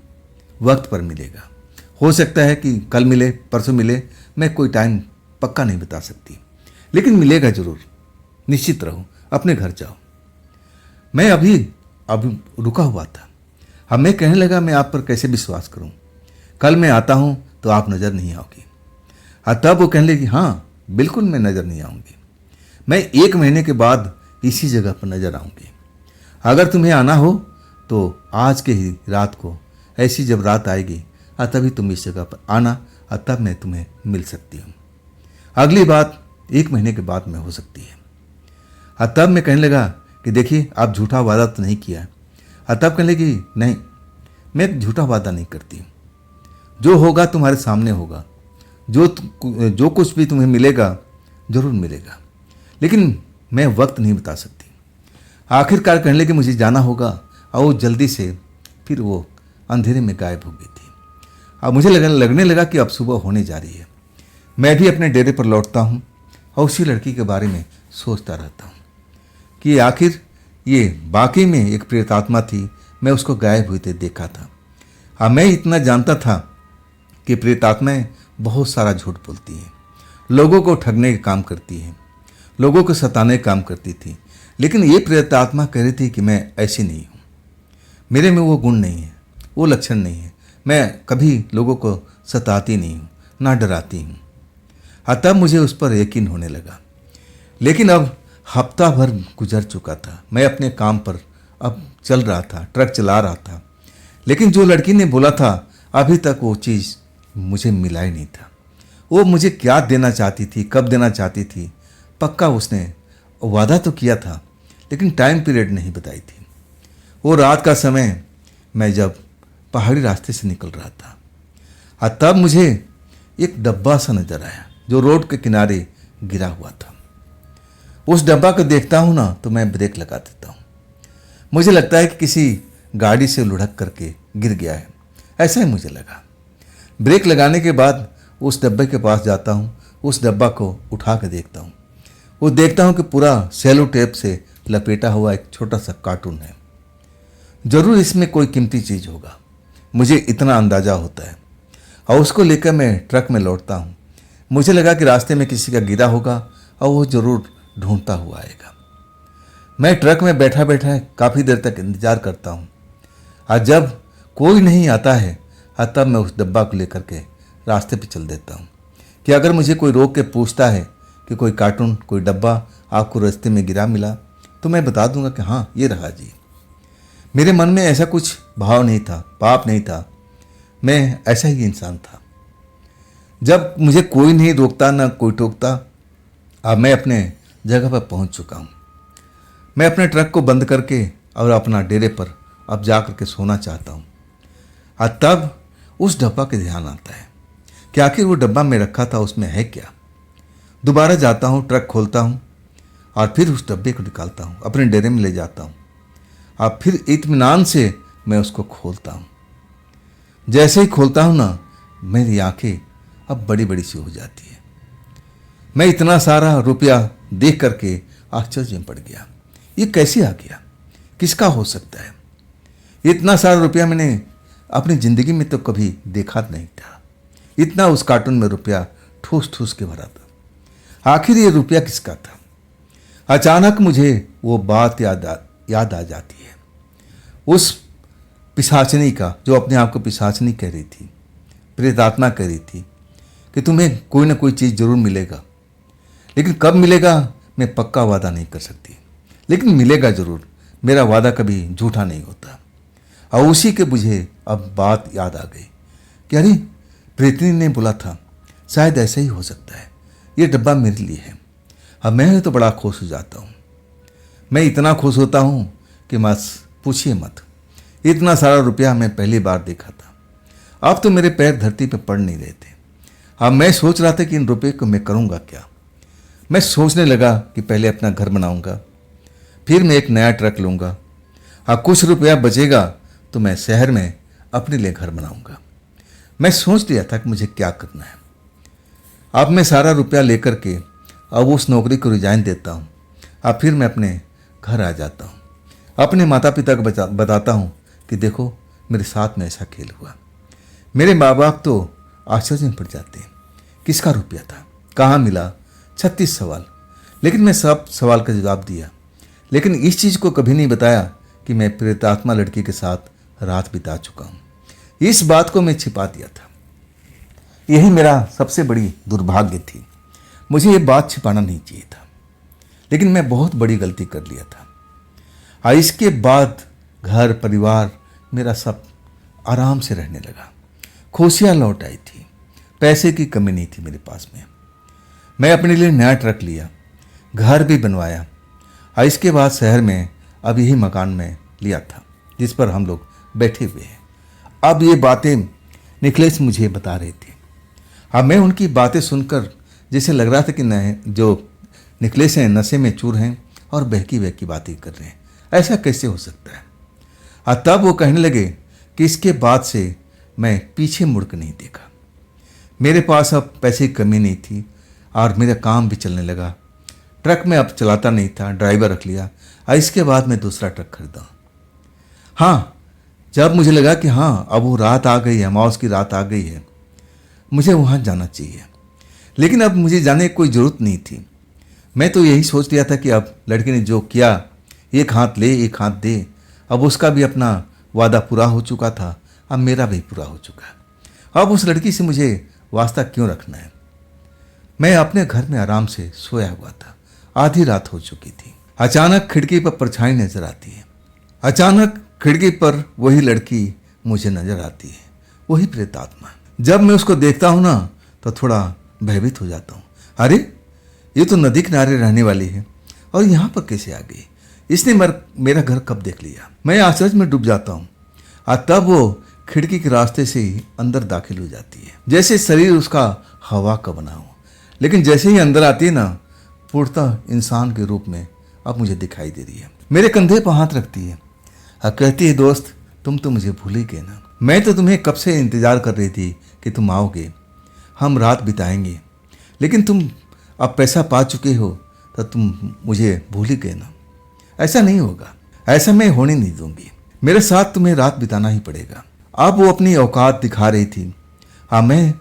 वक्त पर मिलेगा। हो सकता है कि कल मिले, परसों मिले, मैं कोई टाइम पक्का नहीं बता सकती, लेकिन मिलेगा जरूर, निश्चित रहो, अपने घर जाओ। मैं अभी रुका हुआ था। अब मैं कहने लगा मैं आप पर कैसे विश्वास करूं, कल मैं आता हूं तो आप नज़र नहीं आओगी। तब वो कहने लगी हाँ बिल्कुल मैं नज़र नहीं आऊँगी, मैं 1 महीने के बाद इसी जगह पर नज़र आऊँगी। अगर तुम्हें आना हो तो आज के ही रात को, ऐसी जब रात आएगी तभी तुम इस जगह पर आना, तब मैं तुम्हें मिल सकती हूँ। अगली बात 1 महीने के बाद में हो सकती है। तब मैं कहने लगा कि देखिए, आप झूठा वादा तो नहीं किया है। तब कहने लगी नहीं, मैं झूठा वादा नहीं करती, जो होगा तुम्हारे सामने होगा, जो कुछ भी तुम्हें मिलेगा जरूर मिलेगा, लेकिन मैं वक्त नहीं बता सकती। आखिरकार कहने लगी मुझे जाना होगा, और वो जल्दी से फिर वो अंधेरे में गायब हो गई थी। अब मुझे लगने लगा कि अब सुबह होने जा रही है। मैं भी अपने डेरे पर लौटता हूँ और उसी लड़की के बारे में सोचता रहता हूँ कि आखिर ये वाकई में एक प्रेतात्मा थी। मैं उसको गायब हुए देखा था। अब मैं इतना जानता था कि प्रेतात्माएं बहुत सारा झूठ बोलती हैं, लोगों को ठगने का काम करती हैं, लोगों को सताने का काम करती थी, लेकिन ये प्रेतात्मा कह रही थी कि मैं ऐसी नहीं हूँ, मेरे में वो गुण नहीं है, वो लक्षण नहीं है, मैं कभी लोगों को सताती नहीं हूँ, ना डराती हूँ। तब मुझे उस पर यकीन होने लगा। लेकिन अब हफ्ता भर गुजर चुका था, मैं अपने काम पर अब चल रहा था, ट्रक चला रहा था, लेकिन जो लड़की ने बोला था अभी तक वो चीज़ मुझे मिला ही नहीं था। वो मुझे क्या देना चाहती थी, कब देना चाहती थी, पक्का उसने वादा तो किया था, लेकिन टाइम पीरियड नहीं बताई थी। वो रात का समय मैं जब पहाड़ी रास्ते से निकल रहा था और तब मुझे एक डब्बा सा नजर आया जो रोड के किनारे गिरा हुआ था। उस डब्बा को देखता हूँ ना तो मैं ब्रेक लगा देता हूँ। मुझे लगता है कि किसी गाड़ी से लुढ़क करके गिर गया है, ऐसा ही मुझे लगा। ब्रेक लगाने के बाद उस डब्बे के पास जाता हूँ, उस डब्बा को उठा के देखता हूँ। वो देखता हूँ कि पूरा सेलो टेप से लपेटा हुआ एक छोटा सा कार्टून है। जरूर इसमें कोई कीमती चीज़ होगा, मुझे इतना अंदाजा होता है। और उसको लेकर मैं ट्रक में लौटता हूँ। मुझे लगा कि रास्ते में किसी का गिरा होगा और वो जरूर ढूंढता हुआ आएगा। मैं ट्रक में बैठा बैठा काफ़ी देर तक इंतजार करता हूँ और जब कोई नहीं आता है तब मैं उस डब्बा को लेकर के रास्ते पे चल देता हूँ कि अगर मुझे कोई रोक के पूछता है कि कोई कार्टून, कोई डब्बा आपको रास्ते में गिरा मिला, तो मैं बता दूंगा कि हाँ ये रहा जी। मेरे मन में ऐसा कुछ भाव नहीं था, पाप नहीं था, मैं ऐसा ही इंसान था। जब मुझे कोई नहीं रोकता ना कोई टोकता, अब मैं अपने जगह पर पहुंच चुका हूं। मैं अपने ट्रक को बंद करके और अपना डेरे पर अब जा करके सोना चाहता हूं। और तब उस डब्बा के ध्यान आता है कि आखिर वो डब्बा मैं रखा था उसमें है क्या। दोबारा जाता हूं, ट्रक खोलता हूं और फिर उस डब्बे को निकालता हूं, अपने डेरे में ले जाता हूं और फिर इत्मीनान से मैं उसको खोलता हूं। जैसे ही खोलता हूं ना, मेरी आंखें अब बड़ी बड़ी सी हो जाती है। मैं इतना सारा रुपया देख करके आश्चर्य में पड़ गया। ये कैसे आ गया, किसका हो सकता है? इतना सारा रुपया मैंने अपनी ज़िंदगी में तो कभी देखा नहीं था। इतना उस कार्टून में रुपया ठूस ठूस के भरा था। आखिर ये रुपया किसका था? अचानक मुझे वो बात याद आ जाती है, उस पिशाचनी का, जो अपने आप को पिशाचनी कह रही थी, प्रेतात्मा कह रही थी कि तुम्हें कोई ना कोई चीज़ जरूर मिलेगा, लेकिन कब मिलेगा मैं पक्का वादा नहीं कर सकती, लेकिन मिलेगा ज़रूर। मेरा वादा कभी झूठा नहीं होता। और उसी के मुझे अब बात याद आ गई कि अरे प्रेतनी ने बोला था, शायद ऐसा ही हो सकता है, ये डब्बा मेरे लिए है। अब मैं तो बड़ा खुश हो जाता हूँ। मैं इतना खुश होता हूँ कि बस पूछिए मत। इतना सारा रुपया मैं पहली बार देखा था। अब तो मेरे पैर धरती पर पड़ नहीं रहे थे। अब मैं सोच रहा था कि इन रुपये को मैं करूँगा क्या। मैं सोचने लगा कि पहले अपना घर बनाऊँगा, फिर मैं एक नया ट्रक लूँगा और कुछ रुपया बचेगा तो मैं शहर में अपने लिए घर बनाऊँगा। मैं सोच लिया था कि मुझे क्या करना है। अब मैं सारा रुपया लेकर के अब उस नौकरी को रिजाइन देता हूँ और फिर मैं अपने घर आ जाता हूँ। अपने माता पिता को बताता हूँ कि देखो मेरे साथ में ऐसा खेल हुआ। मेरे माँ बाप तो आश्चर्य में पड़ जाते हैं, किसका रुपया था, कहाँ मिला, 36 सवाल। लेकिन मैं सब सवाल का जवाब दिया, लेकिन इस चीज़ को कभी नहीं बताया कि मैं प्रेतात्मा लड़की के साथ रात बिता चुका हूँ। इस बात को मैं छिपा दिया था। यही मेरा सबसे बड़ी दुर्भाग्य थी। मुझे ये बात छिपाना नहीं चाहिए था, लेकिन मैं बहुत बड़ी गलती कर लिया था। और इसके बाद घर परिवार मेरा सब आराम से रहने लगा। खुशियाँ लौट आई थी, पैसे की कमी नहीं थी मेरे पास में। मैं अपने लिए नया ट्रक लिया, घर भी बनवाया और इसके बाद शहर में अब यही मकान में लिया था जिस पर हम लोग बैठे हुए हैं। अब ये बातें निखिलेश मुझे बता रहे थे। अब मैं उनकी बातें सुनकर जैसे लग रहा था कि न जो निखिलेश हैं नशे में चूर हैं और बहकी बहकी बातें कर रहे हैं। ऐसा कैसे हो सकता है? और तब वो कहने लगे कि इसके बाद से मैं पीछे मुड़ कर नहीं देखा। मेरे पास अब पैसे की कमी नहीं थी और मेरा काम भी चलने लगा। ट्रक में अब चलाता नहीं था, ड्राइवर रख लिया और इसके बाद मैं दूसरा ट्रक खरीदा। हाँ, जब मुझे लगा कि हाँ अब वो रात आ गई है, अमावस की रात आ गई है, मुझे वहाँ जाना चाहिए, लेकिन अब मुझे जाने की कोई ज़रूरत नहीं थी। मैं तो यही सोच लिया था कि अब लड़की ने जो किया, एक हाथ ले एक हाथ दे, अब उसका भी अपना वादा पूरा हो चुका था, अब मेरा भी पूरा हो चुका है। अब उस लड़की से मुझे वास्ता क्यों रखना है? मैं अपने घर में आराम से सोया हुआ था। आधी रात हो चुकी थी। अचानक खिड़की पर परछाई नजर आती है। अचानक खिड़की पर वही लड़की मुझे नजर आती है, वही प्रेतात्मा। जब मैं उसको देखता हूँ ना तो थोड़ा भयभीत हो जाता हूँ। अरे ये तो नदी किनारे रहने वाली है और यहाँ पर कैसे आ गई? इसने मेरा घर कब देख लिया। मैं आश्चर्य में डूब जाता हूँ और तब वो खिड़की के रास्ते से ही अंदर दाखिल हो जाती है, जैसे शरीर उसका हवा का बना हो। लेकिन जैसे ही अंदर आती है ना, पूर्णतः इंसान के रूप में अब मुझे दिखाई दे रही है। मेरे कंधे पर हाथ रखती है और कहती है, दोस्त तुम तो मुझे भूल ही गए ना। मैं तो तुम्हें कब से इंतजार कर रही थी कि तुम आओगे, हम रात बिताएंगे। लेकिन तुम अब पैसा पा चुके हो तो तुम मुझे भूल ही गए ना। ऐसा नहीं होगा, ऐसा मैं होने नहीं दूंगी। मेरे साथ तुम्हें रात बिताना ही पड़ेगा। अब वो अपनी औकात दिखा रही थी। हाँ, मैं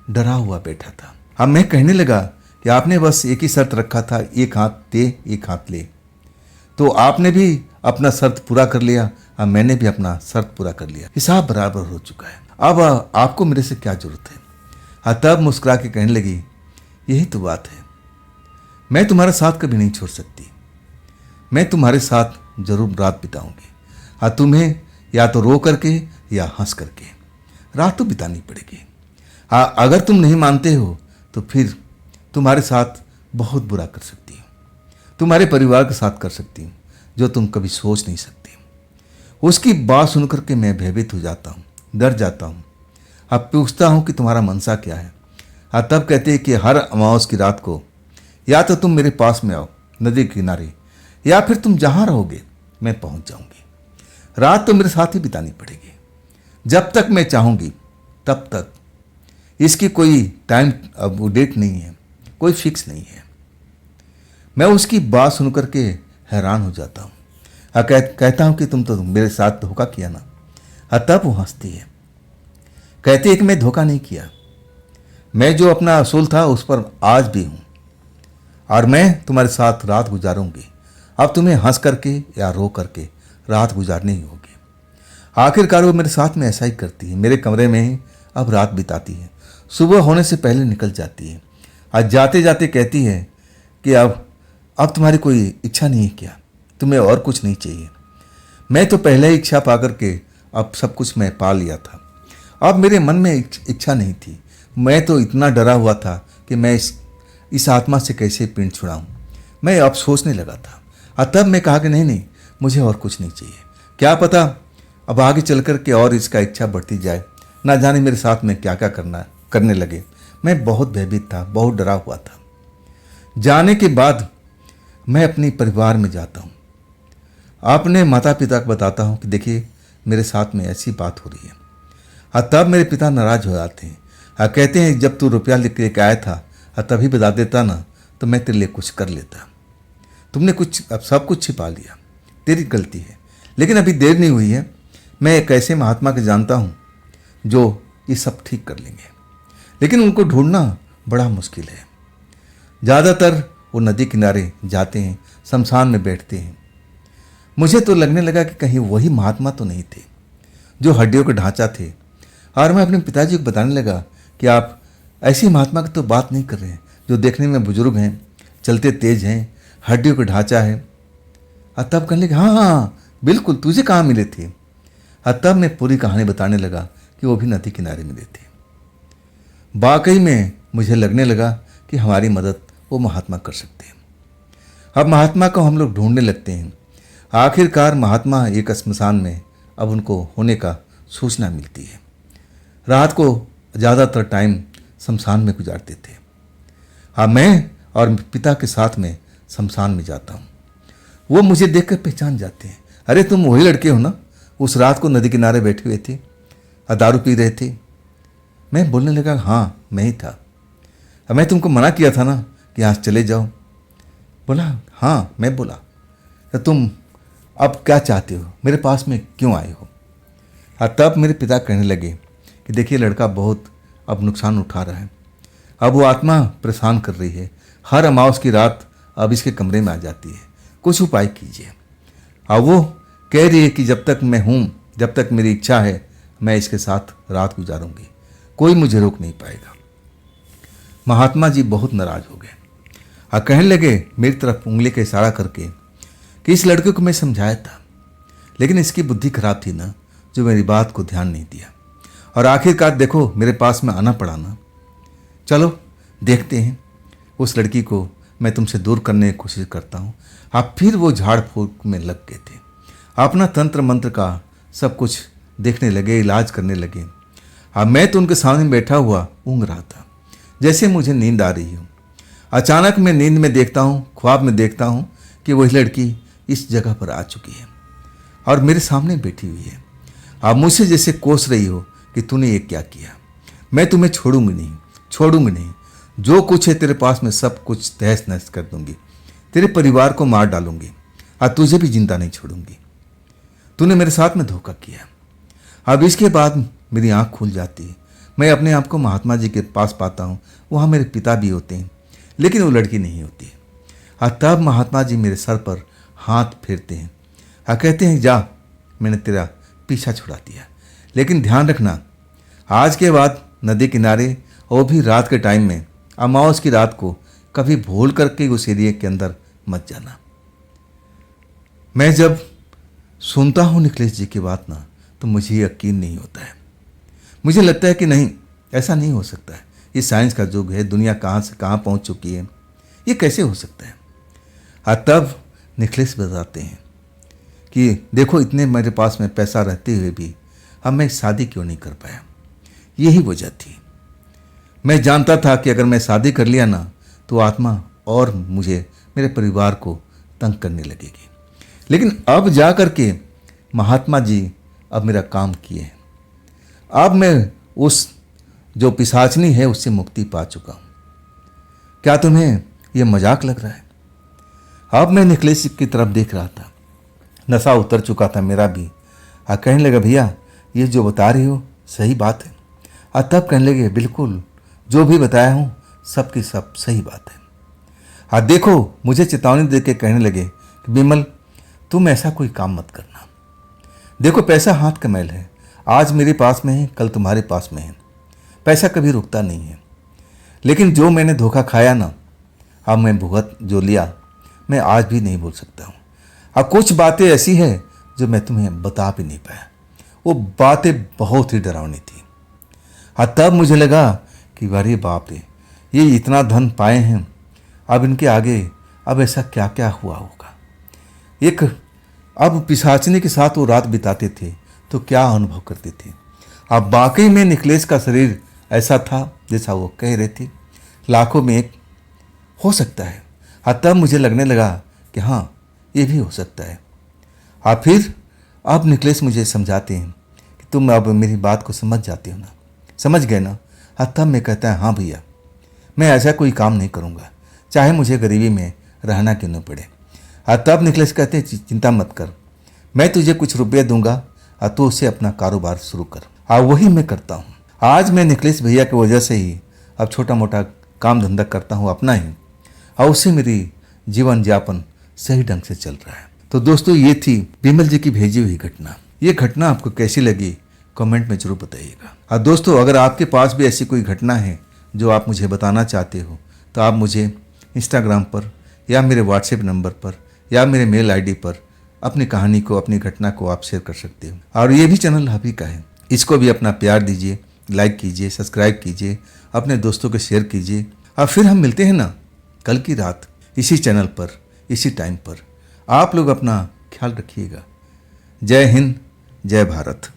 डरा हुआ बैठा था। अब मैं कहने लगा कि आपने बस एक ही शर्त रखा था, एक हाथ दे एक हाथ ले। तो आपने भी अपना शर्त पूरा कर लिया और मैंने भी अपना शर्त पूरा कर लिया। हिसाब बराबर हो चुका है। अब आपको मेरे से क्या जरूरत है। हाँ, तब मुस्कुरा के कहने लगी, यही तो बात है, मैं तुम्हारा साथ कभी नहीं छोड़ सकती। मैं तुम्हारे साथ जरूर रात बिताऊंगी। हाँ, तुम्हें या तो रो करके या हंस करके रात तो बितानी पड़ेगी। हाँ, अगर तुम नहीं मानते हो तो फिर तुम्हारे साथ बहुत बुरा कर सकती हूँ, तुम्हारे परिवार के साथ कर सकती हूँ, जो तुम कभी सोच नहीं सकती। उसकी बात सुनकर के मैं भयभीत हो जाता हूँ, डर जाता हूँ। अब पूछता हूँ कि तुम्हारा मनसा क्या है। हाँ, तब कहते हैं कि हर अमावस की रात को या तो तुम मेरे पास में आओ नदी के किनारे, या फिर तुम जहाँ रहोगे मैं पहुँच जाऊँगी। रात तो मेरे साथ ही बितानी पड़ेगी, जब तक मैं चाहूँगी तब तक। इसकी कोई टाइम अब डेट नहीं है, कोई फिक्स नहीं है। मैं उसकी बात सुन करके हैरान हो जाता हूँ। कहता हूँ कि तुम तो मेरे साथ धोखा किया ना। तब वो हंसती है, कहती है कि मैं धोखा नहीं किया, मैं जो अपना असूल था उस पर आज भी हूँ और मैं तुम्हारे साथ रात गुजारूंगी। अब तुम्हें हंस करके या रो करके रात गुजारनी ही होगी। आखिरकार वो मेरे साथ में ऐसा ही करती है। मेरे कमरे में ही अब रात बिताती है, सुबह होने से पहले निकल जाती है। आज जाते जाते कहती है कि अब तुम्हारी कोई इच्छा नहीं है क्या, तुम्हें और कुछ नहीं चाहिए। मैं तो पहले ही इच्छा पा करके अब सब कुछ मैं पा लिया था। अब मेरे मन में इच्छा नहीं थी। मैं तो इतना डरा हुआ था कि मैं इस आत्मा से कैसे पिंड छुड़ाऊं। मैं अब सोचने लगा था और तब मैं कहा कि नहीं, मुझे और कुछ नहीं चाहिए। क्या पता अब आगे चल कर के और इसका इच्छा बढ़ती जाए, ना जाने मेरे साथ में क्या क्या करने लगे। मैं बहुत भयभीत था, बहुत डरा हुआ था। जाने के बाद मैं अपने परिवार में जाता हूँ, अपने माता पिता को बताता हूँ कि देखिए मेरे साथ में ऐसी बात हो रही है। और तब मेरे पिता नाराज हो जाते हैं और कहते हैं, जब तू रुपया लेके आया था और तभी बता देता ना तो मैं तेरे लिए कुछ कर लेता। तुमने अब सब कुछ छिपा लिया, तेरी गलती है। लेकिन अभी देर नहीं हुई है। मैं एक ऐसे महात्मा को जानता हूँ जो ये सब ठीक कर लेंगे, लेकिन उनको ढूंढना बड़ा मुश्किल है। ज़्यादातर वो नदी किनारे जाते हैं, शमशान में बैठते हैं। मुझे तो लगने लगा कि कहीं वही महात्मा तो नहीं थे जो हड्डियों का ढांचा थे। और मैं अपने पिताजी को बताने लगा कि आप ऐसी महात्मा की तो बात नहीं कर रहे हैं जो देखने में बुजुर्ग हैं, चलते तेज हैं, हड्डियों का ढांचा है। और तब कहने लगे, हाँ बिल्कुल, तुझे कहाँ मिले थे। और तब मैं पूरी कहानी बताने लगा कि वो भी नदी किनारे मिले थे। वाकई में मुझे लगने लगा कि हमारी मदद वो महात्मा कर सकते हैं। अब महात्मा को हम लोग ढूंढने लगते हैं। आखिरकार महात्मा एक श्मशान में अब उनको होने का सूचना मिलती है। रात को ज़्यादातर टाइम शमशान में गुजारते थे। हाँ, मैं और पिता के साथ में शमशान में जाता हूँ। वो मुझे देखकर पहचान जाते हैं। अरे तुम वही लड़के हो ना, उस रात को नदी किनारे बैठे हुए थे और दारू पी रहे थे। मैं बोलने लगा, हाँ मैं ही था। मैं तुमको मना किया था ना कि यहाँ चले जाओ। बोला, हाँ। मैं बोला, तो तुम अब क्या चाहते हो, मेरे पास में क्यों आए हो। और तब मेरे पिता कहने लगे कि देखिए लड़का बहुत अब नुकसान उठा रहा है, अब वो आत्मा परेशान कर रही है, हर अमावस की रात अब इसके कमरे में आ जाती है, कुछ उपाय कीजिए। और वो कह रही है कि जब तक मैं हूँ, जब तक मेरी इच्छा है, मैं इसके साथ रात गुजारूंगी, कोई मुझे रोक नहीं पाएगा। महात्मा जी बहुत नाराज हो गए और कहने लगे मेरी तरफ उंगली का इशारा करके कि इस लड़के को मैं समझाया था, लेकिन इसकी बुद्धि खराब थी ना, जो मेरी बात को ध्यान नहीं दिया। और आखिरकार देखो मेरे पास में आना पड़ा ना। चलो देखते हैं उस लड़की को मैं तुमसे दूर करने की कोशिश करता हूँ। आप फिर वो झाड़ फूक में लग गए थे, अपना तंत्र मंत्र का सब कुछ देखने लगे, इलाज करने लगे। अब मैं तो उनके सामने बैठा हुआ ऊँघ रहा था, जैसे मुझे नींद आ रही हो। अचानक मैं नींद में देखता हूँ, ख्वाब में देखता हूँ कि वही लड़की इस जगह पर आ चुकी है और मेरे सामने बैठी हुई है। आप मुझसे जैसे कोस रही हो कि तूने ये क्या किया, मैं तुम्हें छोड़ूंगी नहीं, छोड़ूंगी नहीं। जो कुछ है तेरे पास में सब कुछ तहस नहस कर दूंगी, तेरे परिवार को मार डालूंगी और तुझे भी जिंदा नहीं छोड़ूंगी। तूने मेरे साथ में धोखा किया। अब इसके बाद मेरी आंख खुल जाती है, मैं अपने आप को महात्मा जी के पास पाता हूँ। वहाँ मेरे पिता भी होते हैं, लेकिन वो लड़की नहीं होती है। और तब महात्मा जी मेरे सर पर हाथ फेरते हैं और कहते हैं, जा, मैंने तेरा पीछा छुड़ा दिया, लेकिन ध्यान रखना, आज के बाद नदी किनारे और भी रात के टाइम में, अमावस की रात को, कभी भूल करके उस एरिया के अंदर मत जाना। मैं जब सुनता हूँ निखिलेश जी की बात ना, तो मुझे यकीन नहीं होता है। मुझे लगता है कि नहीं, ऐसा नहीं हो सकता है। ये साइंस का युग है, दुनिया कहाँ से कहाँ पहुँच चुकी है, ये कैसे हो सकता है। और तब निखिलेश बताते हैं कि देखो, इतने मेरे पास में पैसा रहते हुए भी अब मैं शादी क्यों नहीं कर पाया। यही वजह थी। मैं जानता था कि अगर मैं शादी कर लिया ना, तो आत्मा और मुझे, मेरे परिवार को तंग करने लगेगी। लेकिन अब जा कर के महात्मा जी अब मेरा काम किए हैं। अब मैं उस जो पिशाचनी है उससे मुक्ति पा चुका हूँ। क्या तुम्हें यह मजाक लग रहा है? अब मैं निखिलेश की तरफ देख रहा था, नशा उतर चुका था मेरा भी। और कहने लगा, भैया ये जो बता रही हो सही बात है। और तब कहने लगे, बिल्कुल जो भी बताया हूँ सब की सब सही बात है। और देखो, मुझे चेतावनी दे के कहने लगे कि विमल, तुम ऐसा कोई काम मत करना। देखो, पैसा हाथ का मैल है, आज मेरे पास में है, कल तुम्हारे पास में है। पैसा कभी रुकता नहीं है। लेकिन जो मैंने धोखा खाया ना, अब मैं भुगत जो लिया, मैं आज भी नहीं भूल सकता हूँ। अब कुछ बातें ऐसी हैं जो मैं तुम्हें बता भी नहीं पाया। वो बातें बहुत ही डरावनी थी। और तब मुझे लगा कि अरे बाप रे, ये इतना धन पाए हैं, अब इनके आगे अब ऐसा क्या क्या हुआ होगा। एक अब पिशाचनी के साथ वो रात बिताते थे तो क्या अनुभव करते थे। अब वाकई में निखिलेश का शरीर ऐसा था जैसा वो कह रहे थे, लाखों में एक हो सकता है। और तब मुझे लगने लगा कि हाँ, ये भी हो सकता है। और फिर अब निखिलेश मुझे समझाते हैं कि तुम अब मेरी बात को समझ जाते हो ना, समझ गए ना। और तब मैं कहता है, हाँ भैया, मैं ऐसा कोई काम नहीं करूँगा, चाहे मुझे गरीबी में रहना क्यों न पड़े। और तब निखिलेश कहते हैं, चिंता मत कर, मैं तुझे कुछ रुपये दूंगा और तू उससे अपना कारोबार शुरू कर। और वही मैं करता हूँ। आज मैं निखिलेश भैया की वजह से ही अब छोटा मोटा काम धंधा करता हूँ अपना ही, और उससे मेरी जीवन यापन सही ढंग से चल रहा है। तो दोस्तों, ये थी विमल जी की भेजी हुई घटना। ये घटना आपको कैसी लगी कमेंट में जरूर बताइएगा। और दोस्तों, अगर आपके पास भी ऐसी कोई घटना है जो आप मुझे बताना चाहते हो, तो आप मुझे इंस्टाग्राम पर या मेरे व्हाट्सएप नंबर पर या मेरे मेल आईडी पर अपनी कहानी को, अपनी घटना को आप शेयर कर सकते हो। और ये भी चैनल आप ही का है, इसको भी अपना प्यार दीजिए, लाइक कीजिए, सब्सक्राइब कीजिए, अपने दोस्तों को शेयर कीजिए। और फिर हम मिलते हैं ना कल की रात इसी चैनल पर, इसी टाइम पर। आप लोग अपना ख्याल रखिएगा। जय हिंद, जय भारत।